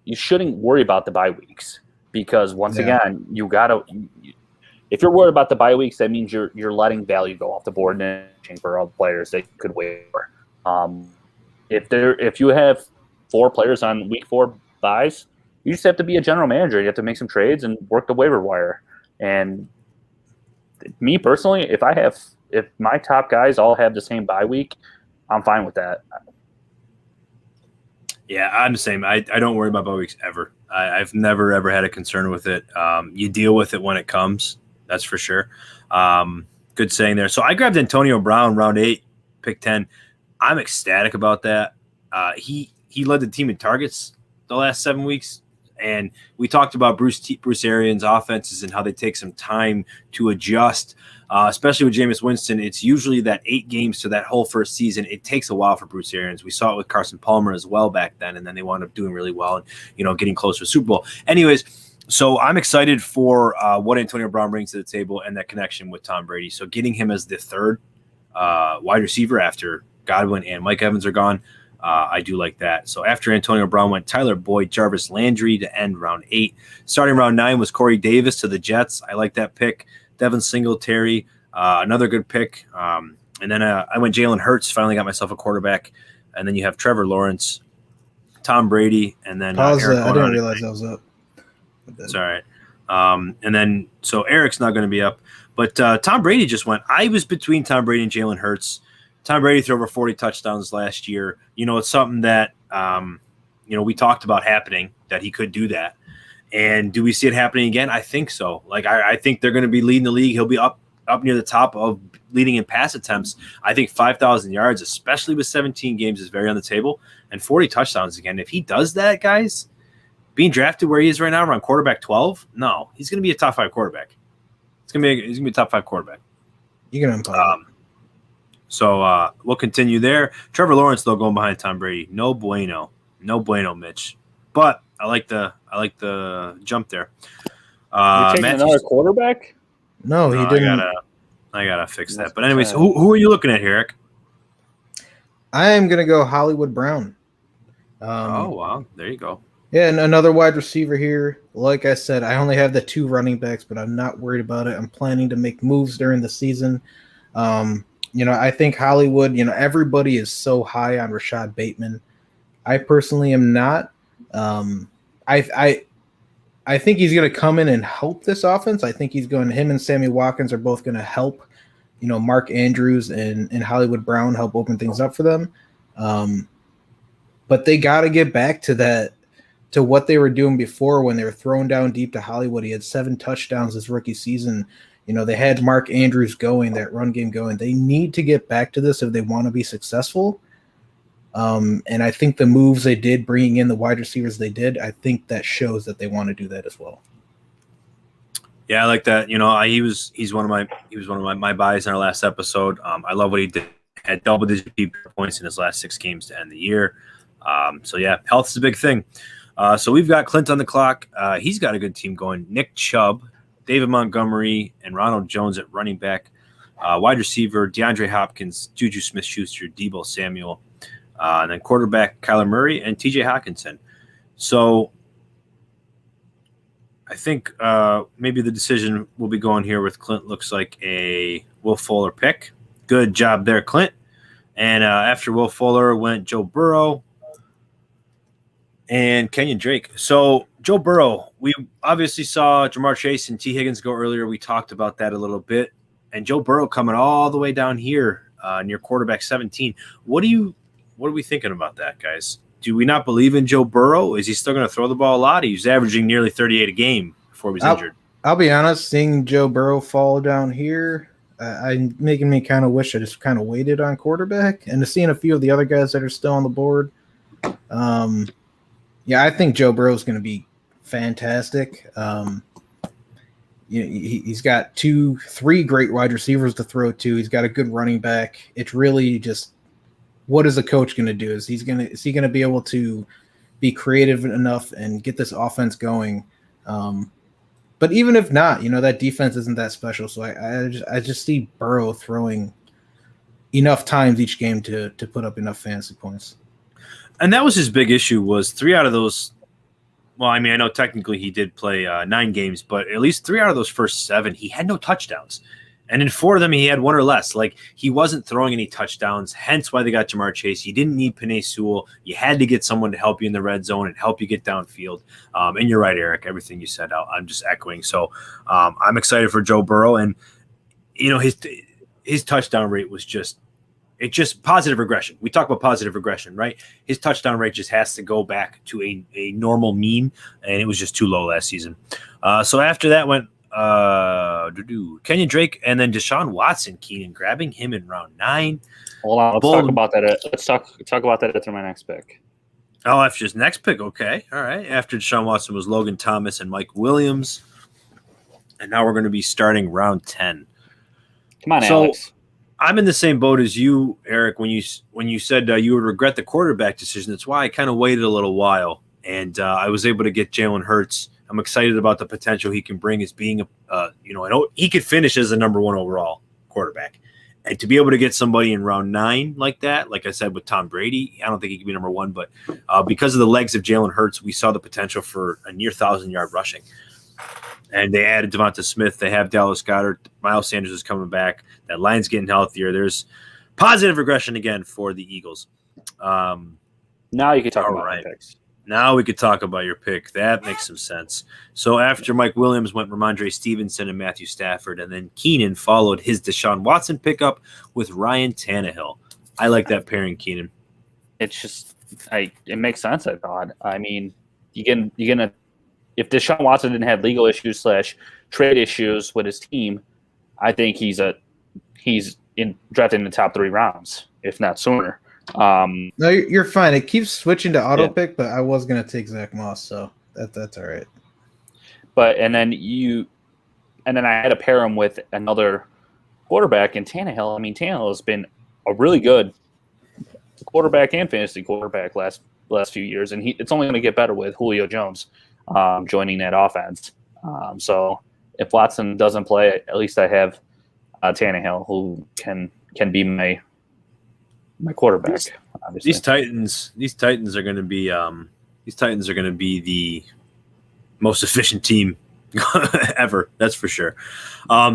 S3: You shouldn't worry about the bye weeks because once again, you gotta. If you're worried about the bye weeks, that means you're letting value go off the board and for all the players that you could wait for. If you have 4 players on week 4 buys, you just have to be a general manager. You have to make some trades and work the waiver wire. And me personally, if my top guys all have the same bye week, I'm fine with that.
S1: Yeah, I'm the same. I don't worry about bye weeks ever. I've never, ever had a concern with it. You deal with it when it comes. That's for sure. Good saying there. So I grabbed Antonio Brown, round 8, pick 10. I'm ecstatic about that. He led the team in targets the last 7 weeks. And we talked about Bruce Arians' offenses and how they take some time to adjust, especially with Jameis Winston. It's usually that 8 games to that whole first season. It takes a while for Bruce Arians. We saw it with Carson Palmer as well back then, and then they wound up doing really well and, getting close to a Super Bowl. Anyways, so I'm excited for what Antonio Brown brings to the table and that connection with Tom Brady. So getting him as the 3rd wide receiver after Godwin and Mike Evans are gone, I do like that. So after Antonio Brown went Tyler Boyd, Jarvis Landry to end round 8. Starting round 9 was Corey Davis to the Jets. I like that pick. Devin Singletary, another good pick. And then I went Jalen Hurts, finally got myself a quarterback. And then you have Trevor Lawrence, Tom Brady, and then
S2: I didn't realize that was up.
S1: It's all right. And then so Eric's not going to be up. But Tom Brady just went. I was between Tom Brady and Jalen Hurts. Tom Brady threw over 40 touchdowns last year. It's something that, we talked about happening, that he could do that. And do we see it happening again? I think so. Like, I think they're going to be leading the league. He'll be up near the top of leading in pass attempts. I think 5,000 yards, especially with 17 games, is very on the table. And 40 touchdowns again. If he does that, guys, being drafted where he is right now around quarterback 12, no, he's going to be a top 5 quarterback. He's going to be a top 5 quarterback.
S2: You're going to
S1: So we'll continue there. Trevor Lawrence, though, going behind Tom Brady. No bueno, Mitch. But I like the jump there.
S3: You're taking another quarterback?
S2: No, he didn't.
S1: I gotta fix that. But anyways, who are you looking at here, Eric?
S2: I am gonna go Hollywood Brown.
S1: Oh wow, there you go.
S2: Yeah, and another wide receiver here. Like I said, I only have the 2 running backs, but I'm not worried about it. I'm planning to make moves during the season. I think Hollywood, everybody is so high on Rashad Bateman. I personally am not. I think he's going to come in and help this offense. I think him and Sammy Watkins are both going to help, Mark Andrews and Hollywood Brown help open things up for them. But they got to get back to what they were doing before when they were throwing down deep to Hollywood. He had 7 touchdowns this rookie season. They had Mark Andrews going, that run game going. They need to get back to this if they want to be successful. And I think the moves they did, bringing in the wide receivers they did, I think that shows that they want to do that as well.
S1: Yeah, I like that. He's one of my buys in our last episode. I love what he did. Had double-digit PPR points in his last 6 games to end the year. So yeah, health is a big thing. So we've got Clint on the clock. He's got a good team going. Nick Chubb, David Montgomery, and Ronald Jones at running back. Wide receiver, DeAndre Hopkins, Juju Smith-Schuster, Deebo Samuel. And then quarterback, Kyler Murray and TJ Hawkinson. So I think maybe the decision will be going here with Clint looks like a Will Fuller pick. Good job there, Clint. And after Will Fuller went Joe Burrow and Kenyon Drake. So Joe Burrow, we obviously saw Jamar Chase and T. Higgins go earlier. We talked about that a little bit. And Joe Burrow coming all the way down here near quarterback 17. What are we thinking about that, guys? Do we not believe in Joe Burrow? Is he still going to throw the ball a lot? He's averaging nearly 38 a game before he was injured.
S2: I'll be honest, seeing Joe Burrow fall down here, I'm making me kind of wish I just kind of waited on quarterback. And to seeing a few of the other guys that are still on the board, I think Joe Burrow is going to be fantastic. He's got 3 great wide receivers to throw to. He's got a good running back. It's really just, what is the coach going to do? Is he going to be able to be creative enough and get this offense going? But even if not, that defense isn't that special. So I just see Burrow throwing enough times each game to put up enough fantasy points.
S1: And that was his big issue, was 3 out of those. Well, I mean, I know technically he did play 9 games, but at least 3 out of those first 7, he had no touchdowns. And in 4 of them, he had 1 or less. Like, he wasn't throwing any touchdowns, hence why they got Jamar Chase. You didn't need Penei Sewell. You had to get someone to help you in the red zone and help you get downfield. And you're right, Eric. Everything you said, I'm just echoing. So I'm excited for Joe Burrow. And, his touchdown rate was just positive regression. We talk about positive regression, right? His touchdown rate just has to go back to a normal mean, and it was just too low last season. So after that went Kenyon Drake and then Deshaun Watson, Kenan, grabbing him in round 9.
S3: Hold on, let's talk about that. Let's talk about that after my next pick.
S1: Oh, after his next pick, okay. All right. After Deshaun Watson was Logan Thomas and Mike Williams. And now we're going to be starting round 10.
S3: Come on, Alex.
S1: I'm in the same boat as you, Eric, when you said you would regret the quarterback decision. That's why I kind of waited a little while. And I was able to get Jalen Hurts. I'm excited about the potential he can bring as being I know he could finish as the number 1 overall quarterback. And to be able to get somebody in round 9 like that, like I said with Tom Brady, I don't think he could be number 1, but because of the legs of Jalen Hurts, we saw the potential for a near 1,000-yard rushing. And they added Devonta Smith. They have Dallas Goedert. Miles Sanders is coming back. That line's getting healthier. There's positive regression again for the Eagles.
S3: Now you can talk about my picks.
S1: Now we could talk about your pick. That makes some sense. So after Mike Williams went Ramondre Stevenson and Matthew Stafford, and then Kenan followed his Deshaun Watson pickup with Ryan Tannehill. I like that pairing, Kenan.
S3: It's just it makes sense, I thought. I mean, you're gonna if Deshaun Watson didn't have legal issues / trade issues with his team, I think he's drafted in the top 3 rounds, if not sooner.
S2: No, you're fine. It keeps switching to auto pick, but I was gonna take Zach Moss, so that's all right.
S3: But and then I had to pair him with another quarterback in Tannehill. I mean, Tannehill has been a really good quarterback and fantasy quarterback last few years, and it's only going to get better with Julio Jones joining that offense. So if Watson doesn't play, at least I have Tannehill, who can be my quarterback. Obviously.
S1: These Titans are going to be the most efficient team ever. That's for sure.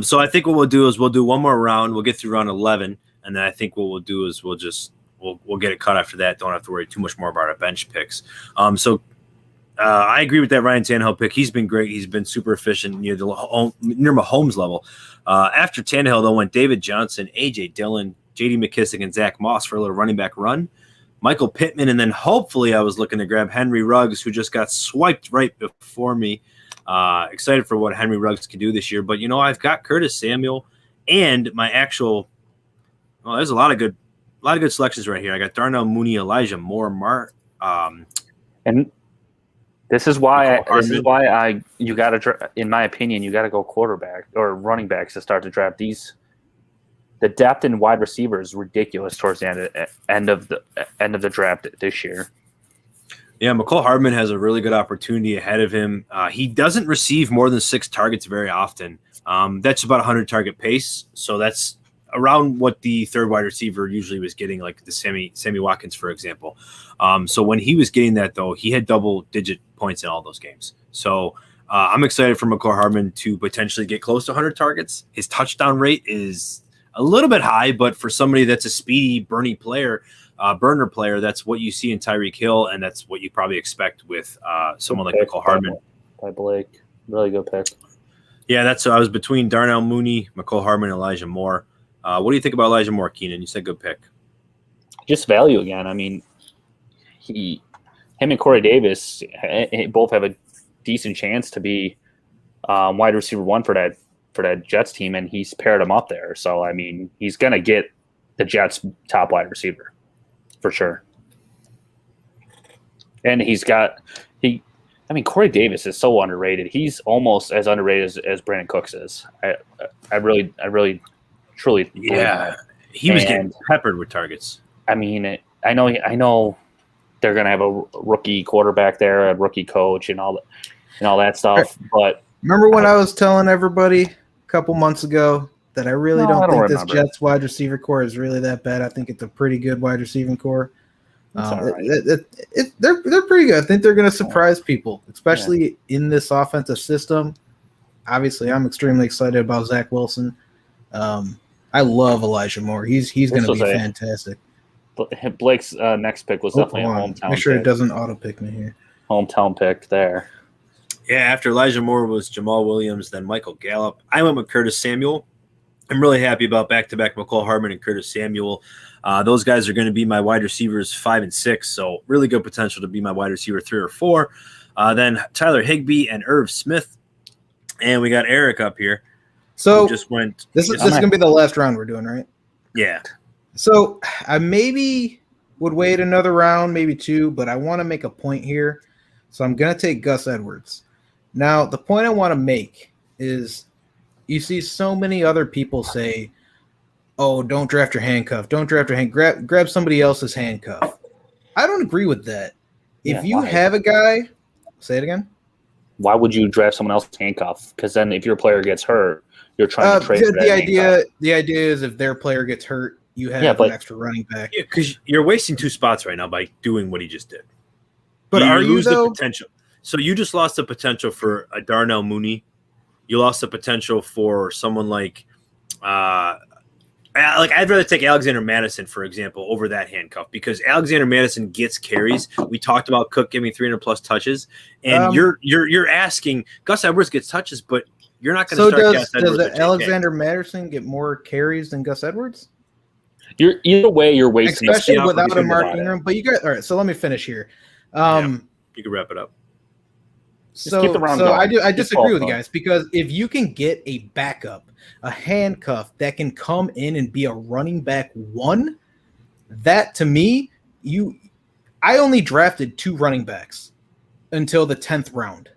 S1: So I think what we'll do is we'll do one more round. We'll get through round 11, and then I think what we'll do is we'll get it cut after that. Don't have to worry too much more about our bench picks. So I agree with that Ryan Tannehill pick. He's been great. He's been super efficient near Mahomes level. After Tannehill, though, went David Johnson, A.J. Dillon, J.D. McKissick, and Zach Moss for a little running back run. Michael Pittman, and then hopefully I was looking to grab Henry Ruggs, who just got swiped right before me. Excited for what Henry Ruggs can do this year. But, I've got Curtis Samuel and my actual – there's a lot of good selections right here. I got Darnell Mooney, Elijah Moore,
S3: and this is why you got to, in my opinion, you got to go quarterback or running backs to start to draft these. The depth in wide receiver is ridiculous towards the end of the draft this year.
S1: Yeah, McCole Hardman has a really good opportunity ahead of him. He doesn't receive more than 6 targets very often. That's about 100 target pace, so that's around what the third wide receiver usually was getting, like the Sammy Watkins, for example. So when he was getting that, though, he had double-digit points in all those games. So I'm excited for McCole Hardman to potentially get close to 100 targets. His touchdown rate is a little bit high, but for somebody that's a speedy, burner player, that's what you see in Tyreek Hill, and that's what you probably expect with someone like McCole Hardman.
S3: By Blake. Really good pick.
S1: Yeah, I was between Darnell Mooney, McCole Hardman, and Elijah Moore. What do you think about Elijah Moore, Kenan? You said good pick.
S3: Just value again. I mean, him and Corey Davis both have a decent chance to be wide receiver 1 for that Jets team, and he's paired them up there. So, I mean, he's going to get the Jets' top wide receiver for sure. And Corey Davis is so underrated. He's almost as underrated as Brandon Cooks is. I really truly believe that.
S1: He was getting peppered with targets.
S3: I mean, I know they're going to have a rookie quarterback there, a rookie coach, and all that stuff. But
S2: remember when I was telling everybody a couple months ago that I really don't think this Jets wide receiver core is really that bad. I think it's a pretty good wide receiving core. They're pretty good. I think they're going to surprise people, especially in this offensive system. Obviously, I'm extremely excited about Zach Wilson. I love Elijah Moore. He's going to be fantastic.
S3: Blake's next pick was definitely a hometown.
S2: Make sure
S3: pick.
S2: It doesn't auto pick me here.
S3: Hometown pick there.
S1: Yeah, after Elijah Moore was Jamal Williams, then Michael Gallup. I went with Curtis Samuel. I'm really happy about back-to-back McCole Hardman and Curtis Samuel. Those guys are going to be my wide receivers 5 and 6, so really good potential to be my wide receiver 3 or 4. Then Tyler Higbee and Irv Smith. And we got Eric up here.
S2: So
S1: just went.
S2: This is going to be the last round we're doing, right?
S1: Yeah.
S2: So I maybe would wait another round, maybe 2, but I want to make a point here. So I'm going to take Gus Edwards. Now, the point I want to make is you see so many other people say, oh, don't draft your handcuff. Don't draft your handcuff. Grab somebody else's handcuff. I don't agree with that. If you have a guy, say it again.
S3: Why would you draft someone else's handcuff? Because then if your player gets hurt, you're trying to trade for that handcuff.
S2: The idea is if their player gets hurt, you have an extra running back.
S1: Yeah, because you're wasting 2 spots right now by doing what he just did.
S2: But
S1: you lose the potential. So you just lost the potential for a Darnell Mooney. You lost the potential for someone like I'd rather take Alexander Madison, for example, over that handcuff because Alexander Madison gets carries. We talked about Cook giving 300+ touches, and you're asking Gus Edwards gets touches, but you're not going to start Gus Edwards.
S2: Does Alexander Madison get more carries than Gus Edwards?
S3: Either way, you're wasting,
S2: especially without a Mark Ingram. But you got all right. So let me finish here.
S1: You can wrap it up.
S2: I disagree with you guys because if you can get a backup, a handcuff that can come in and be a running back 1, that to me, I only drafted 2 running backs until the 10th round.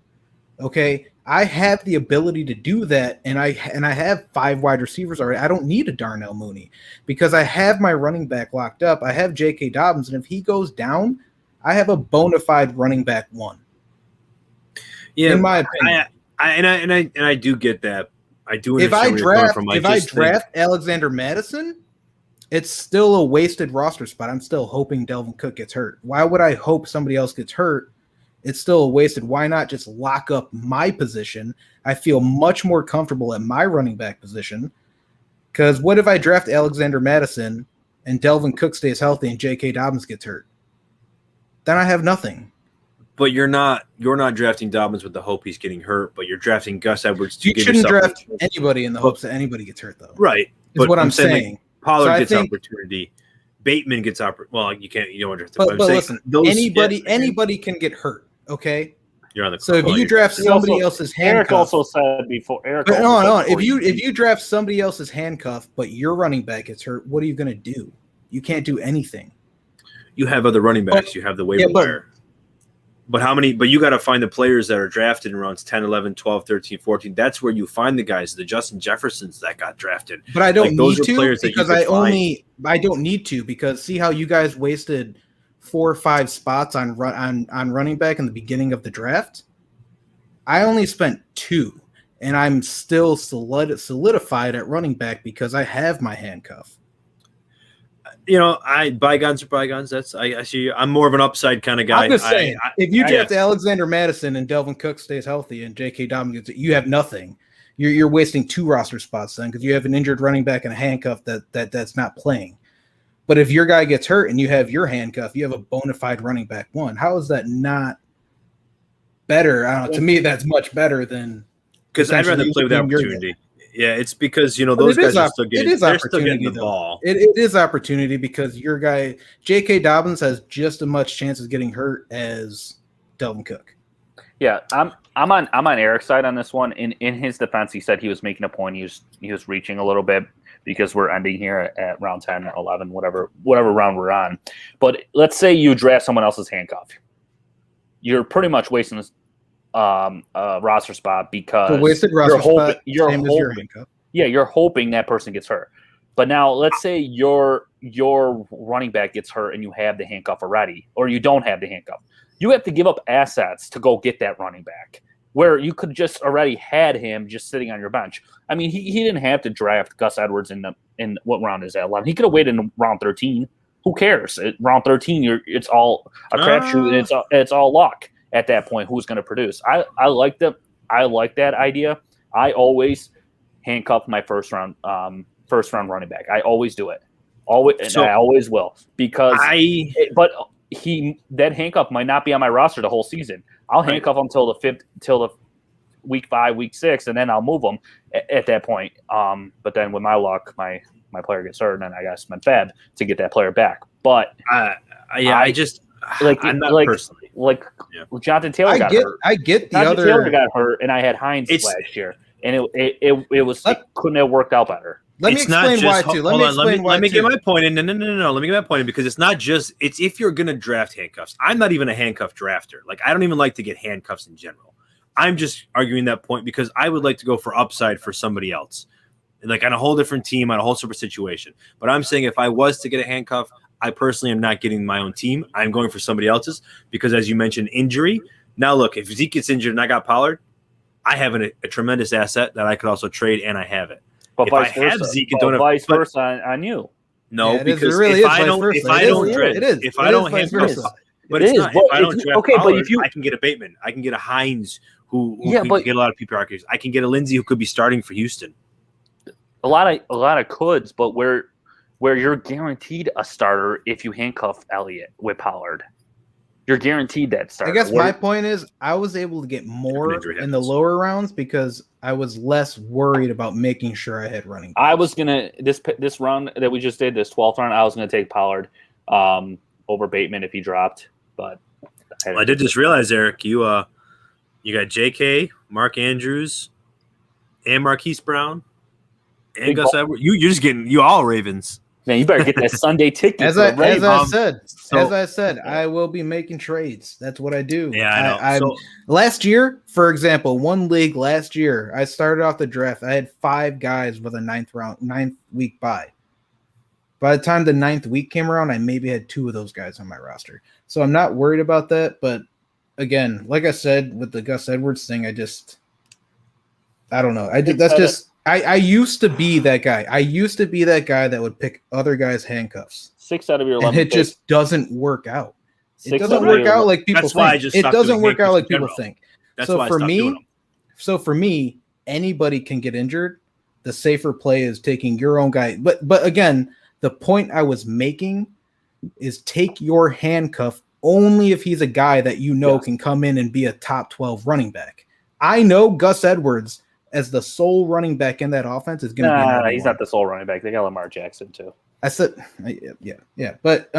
S2: Okay, I have the ability to do that, and I have 5 wide receivers already. I don't need a Darnell Mooney because I have my running back locked up. I have J.K. Dobbins, and if he goes down, I have a bona fide running back 1.
S1: Yeah,
S2: in my opinion,
S1: I do get that. I do.
S2: If I draft Alexander Madison, it's still a wasted roster spot. I'm still hoping Delvin Cook gets hurt. Why would I hope somebody else gets hurt? It's still a wasted. Why not just lock up my position? I feel much more comfortable at my running back position. Because what if I draft Alexander Madison and Delvin Cook stays healthy and J.K. Dobbins gets hurt? Then I have nothing.
S1: But you're not drafting Dobbins with the hope he's getting hurt, but you're drafting Gus Edwards to
S2: You
S1: give
S2: shouldn't
S1: yourself
S2: draft anybody in the hopes that anybody gets hurt, though.
S1: right.
S2: Is what I'm saying.
S1: Like, Pollard
S2: So I
S1: gets
S2: think-
S1: opportunity. Bateman gets opportunity. Well, you don't want to draft.
S2: But
S1: I'm saying
S2: listen, anybody can get hurt. Okay.
S1: You're on the
S2: So if you draft somebody else's handcuff,
S3: Eric also said before.
S2: but no. If you draft somebody else's handcuff, but your running back gets hurt, what are you going to do? You can't do anything.
S1: you have other running backs. You have the waiver wire. But how many? But you got to find the players that are drafted in rounds 10, 11, 12, 13, 14. That's where you find the guys, the Justin Jeffersons that got drafted.
S2: But I don't
S1: Like, those
S2: need
S1: are
S2: to
S1: players that you
S2: because
S1: could
S2: I don't need to because see how you guys wasted 4 or 5 spots on running back in the beginning of the draft. I only spent 2, and I'm still solidified at running back because I have my handcuff.
S1: Bygones are bygones. I see. I'm more of an upside kind of guy.
S2: I'm just saying, if you draft Alexander Madison and Delvin Cook stays healthy and J.K. Dobbins, you have nothing. You're wasting 2 roster spots then because you have an injured running back and a handcuff that's not playing. But if your guy gets hurt and you have your handcuff, you have a bona fide running back 1. How is that not better? I don't know. To me, that's much better than
S1: because I'd rather play with opportunity. Yeah, it's because those guys are still getting the ball.
S2: It is opportunity because your guy J.K. Dobbins has just as much chance of getting hurt as Delvin Cook.
S3: Yeah, I'm on Eric's side on this one. In his defense, he said he was making a point. He was reaching a little bit because we're ending here at round 10, 11, whatever round we're on. But let's say you draft someone else's handcuff. You're pretty much wasting this roster spot because
S2: wasted roster spot, same as your handcuff.
S3: Yeah, you're hoping that person gets hurt. But now let's say your running back gets hurt and you have the handcuff already, or you don't have the handcuff. You have to give up assets to go get that running back, where you could just already had him just sitting on your bench. I mean, he didn't have to draft Gus Edwards in what round is that? 11. He could have waited in round 13. Who cares? Round 13, it's all a crapshoot and it's all luck. At that point, who's going to produce? I like that idea. I always handcuff my first round running back. I always do it. I always will because that handcuff might not be on my roster the whole season. I'll handcuff him till the week 5, week 6, and then I'll move him at that point. But then with my luck, my player gets hurt, and then I got to spend fab to get that player back. But personally. Jonathan Taylor got hurt.
S2: I get the
S3: Jonathan
S2: other.
S3: Taylor got hurt, and I had Hines last year, and it couldn't have worked out better.
S2: Let me explain why too.
S1: Let me get my point in. No. Let me get my point in because it's not just. It's if you're gonna draft handcuffs. I'm not even a handcuff drafter. Like I don't even like to get handcuffs in general. I'm just arguing that point because I would like to go for upside for somebody else, like on a whole different team, on a whole super situation. But I'm saying if I was to get a handcuff, I personally am not getting my own team. I'm going for somebody else's because, as you mentioned, injury. Now, look, if Zeke gets injured and I got Pollard, I have a tremendous asset that I could also trade, and I have it.
S3: But
S1: if I have Zeke and don't
S3: vice versa on you.
S1: No,
S2: yeah,
S1: because
S2: if
S1: I don't handcuff, but it's not. If I don't draft Pollard, I can get a Bateman. I can get a Hines who can get a lot of PPR. I can get a Lindsey who could be starting for Houston.
S3: A lot of coulds, but where you're guaranteed a starter if you handcuff Elliott with Pollard. You're guaranteed that starter.
S2: I guess my point is I was able to get more in the lower rounds because I was less worried about making sure I had running backs.
S3: I was going to – this round that we just did, this 12th round, I was going to take Pollard over Bateman if he dropped. But
S1: I did just realize, Eric, you got J.K., Mark Andrews, and Marquise Brown, and Gus Edwards. You're just getting – you all Ravens.
S3: Man, you better get that Sunday ticket.
S2: As I said, I will be making trades. That's what I do.
S1: Yeah, I know.
S2: Last year, for example, one league last year, I started off the draft. I had 5 guys with a 9th week bye. By the time the 9th week came around, I maybe had 2 of those guys on my roster. So I'm not worried about that. But again, like I said, with the Gus Edwards thing, I don't know. I used to be that guy. I used to be that guy that would pick other guys' handcuffs.
S3: 6 out of your 11
S2: and it just doesn't work out. It doesn't
S3: work
S2: out like people think. It doesn't work out like people think.
S1: So
S2: for me, anybody can get injured. The safer play is taking your own guy. But again, the point I was making is take your handcuff only if he's a guy that can come in and be a top 12 running back. I know Gus Edwards as the sole running back in that offense is going to be an RB1.
S3: He's not the sole running back. They got Lamar Jackson too.
S2: I said, yeah. But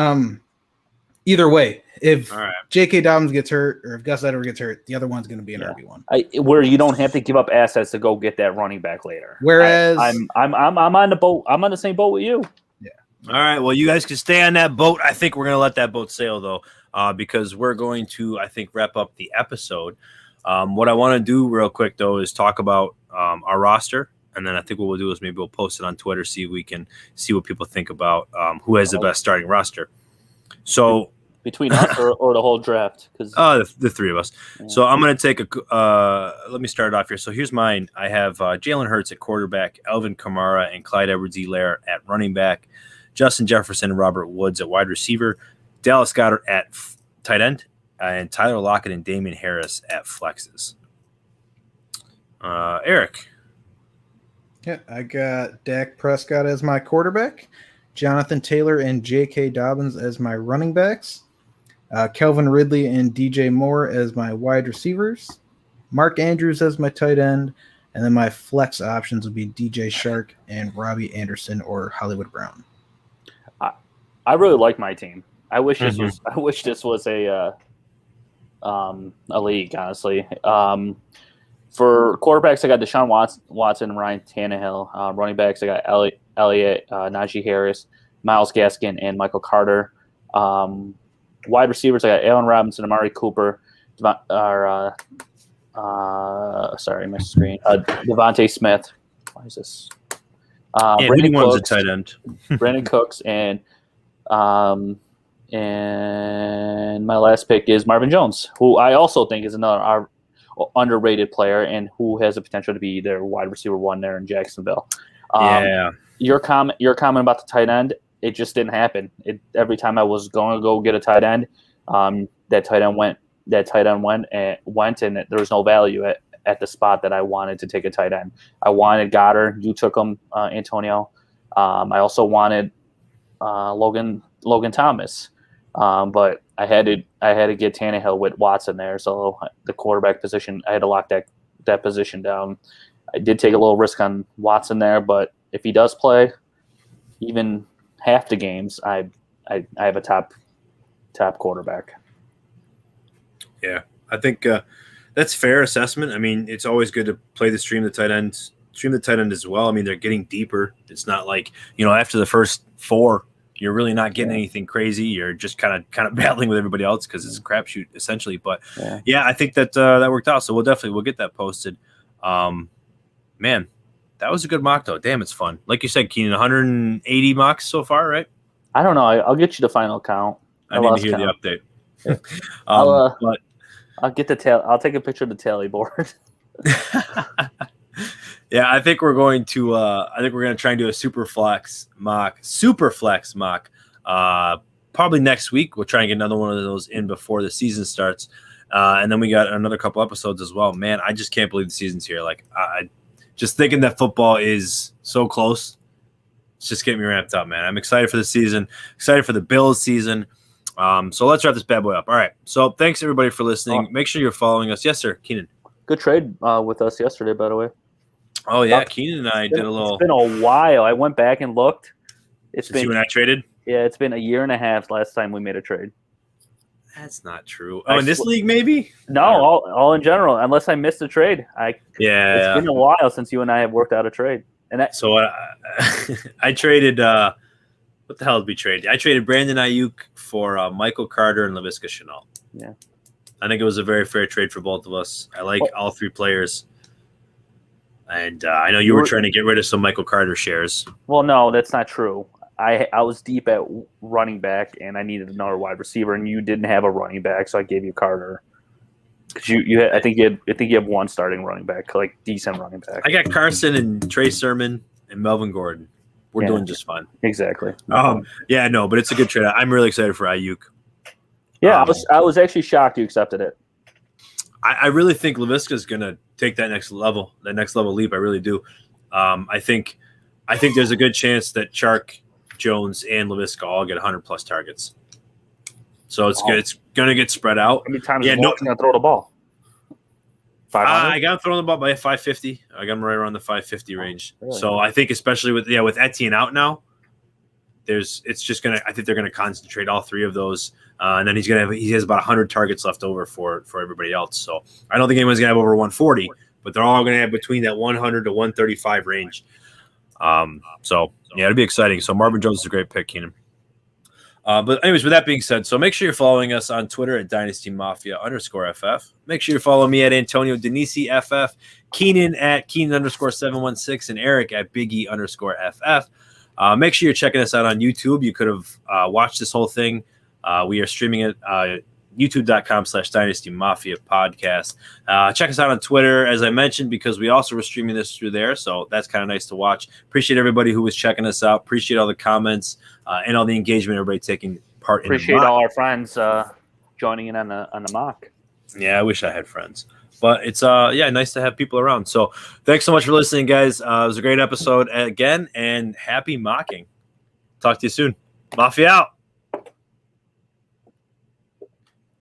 S2: either way, if J.K. Dobbins gets hurt or if Gus Edwards gets hurt, the other one's going to be an RB1.
S3: Where you don't have to give up assets to go get that running back later.
S2: Whereas
S3: I'm on the boat. I'm on the same boat with you.
S2: Yeah.
S1: All right. Well, you guys can stay on that boat. I think we're going to let that boat sail though, because we're going to, I think, wrap up the episode. What I want to do real quick though is talk about our roster. And then I think what we'll do is maybe we'll post it on Twitter, see if we can see what people think about who has the best starting roster. So
S3: between us or the whole draft, because
S1: the three of us. Yeah. So I'm going to take let me start off here. So here's mine. I have Jalen Hurts at quarterback, Alvin Kamara and Clyde Edwards-Helaire at running back, Justin Jefferson and Robert Woods at wide receiver, Dallas Goedert at tight end, and Tyler Lockett and Damian Harris at flexes. Eric.
S2: Yeah, I got Dak Prescott as my quarterback, Jonathan Taylor and J.K. Dobbins as my running backs, Calvin Ridley and DJ Moore as my wide receivers, Mark Andrews as my tight end, and then my flex options would be DJ Shark and Robbie Anderson or Hollywood Brown.
S3: I really like my team. I wish this was a league, honestly. For quarterbacks, I got Deshaun Watson and Ryan Tannehill. Running backs, I got Elliott, Najee Harris, Myles Gaskin, and Michael Carter. Wide receivers, I got Allen Robinson, Amari Cooper, my screen. Devontae Smith. Why is this?
S1: Brandon Cooks, a tight end.
S3: Brandon Cooks, and my last pick is Marvin Jones, who I also think is another underrated player and who has the potential to be their wide receiver one there in Jacksonville. Your comment about the tight end, it just didn't happen. Every time I was going to go get a tight end, that tight end went, and there was no value at the spot that I wanted to take a tight end. I wanted Goddard. You took him, Antonio. I also wanted Logan Thomas. But I had to get Tannehill with Watson there, so the quarterback position, I had to lock that position down. I did take a little risk on Watson there, but if he does play even half the games, I have a top quarterback.
S1: Yeah, I think that's fair assessment. I mean, it's always good to play the stream the tight end as well. I mean, they're getting deeper. It's not like, after the first four, you're really not getting anything crazy. You're just kind of battling with everybody else because it's a crapshoot essentially. But I think that worked out. So we'll get that posted. Man, that was a good mock though. Damn, it's fun. Like you said, Kenan, 180 mocks so far, right?
S3: I don't know. I'll get you the final count.
S1: I need to hear the update.
S3: Yeah. I'll get I'll take a picture of the tally board.
S1: Yeah, I think we're going to try and do a super flex mock. Probably next week. We'll try and get another one of those in before the season starts. And then we got another couple episodes as well. Man, I just can't believe the season's here. Like, I just thinking that football is so close. It's just getting me ramped up, man. I'm excited for the season, excited for the Bills season. So let's wrap this bad boy up. All right. So thanks everybody for listening. Make sure you're following us. Yes, sir. Kenan.
S3: Good trade with us yesterday, by the way.
S1: Oh yeah, Kenan and I did a little.
S3: It's been a while. I went back and looked.
S1: Since you and I traded?
S3: Yeah, it's been a year and a half last time we made a trade.
S1: That's not true. Oh, in this league, maybe?
S3: No, all in general. Unless I missed a trade. It's been a while since you and I have worked out a trade.
S1: So I traded. What the hell did we trade? I traded Brandon Ayuk for Michael Carter and Laviska Shenault.
S3: Yeah,
S1: I think it was a very fair trade for both of us. I like all three players. And I know you were trying to get rid of some Michael Carter shares.
S3: Well, no, that's not true. I was deep at running back, and I needed another wide receiver, and you didn't have a running back, so I gave you Carter. Because I think you have one starting running back, like decent running back.
S1: I got Carson and Trey Sermon and Melvin Gordon. We're doing just fine.
S3: Exactly.
S1: But it's a good trade. I'm really excited for Ayuk.
S3: Yeah, I was actually shocked you accepted it.
S1: I really think Laviska's gonna take that next level leap. I really do. I think there's a good chance that Chark, Jones, and Laviska all get 100+ targets. So it's good. It's going to get spread out.
S3: How many times
S1: Yeah,
S3: is Lawrence going to throw the ball? 500?
S1: I got him throwing the ball by 550. I got him right around the 550 range.
S3: Really?
S1: So I think especially with Etienne out now, I think they're gonna concentrate all three of those, and then he has about 100 targets left over for everybody else. So I don't think anyone's gonna have over 140, but they're all gonna have between that 100 to 135 range. So yeah, it'll be exciting. So Marvin Jones is a great pick, Kenan. But anyways, with that being said, so make sure you're following us on Twitter at DynastyMafia_FF. Make sure you follow me at Antonio Denisi FF, Kenan at Kenan_716, and Eric at Biggie_FF. Make sure you're checking us out on YouTube. You could have watched this whole thing. We are streaming it youtube.com/Dynasty Mafia podcast. Check us out on Twitter, as I mentioned, because we also were streaming this through there. So that's kind of nice to watch. Appreciate everybody who was checking us out. Appreciate all the comments and all the engagement, everybody taking part in the
S3: Appreciate
S1: mock.
S3: all our friends joining in on the mock.
S1: Yeah, I wish I had friends. But it's nice to have people around. So thanks so much for listening, guys. It was a great episode again, and happy mocking. Talk to you soon. Mafia out.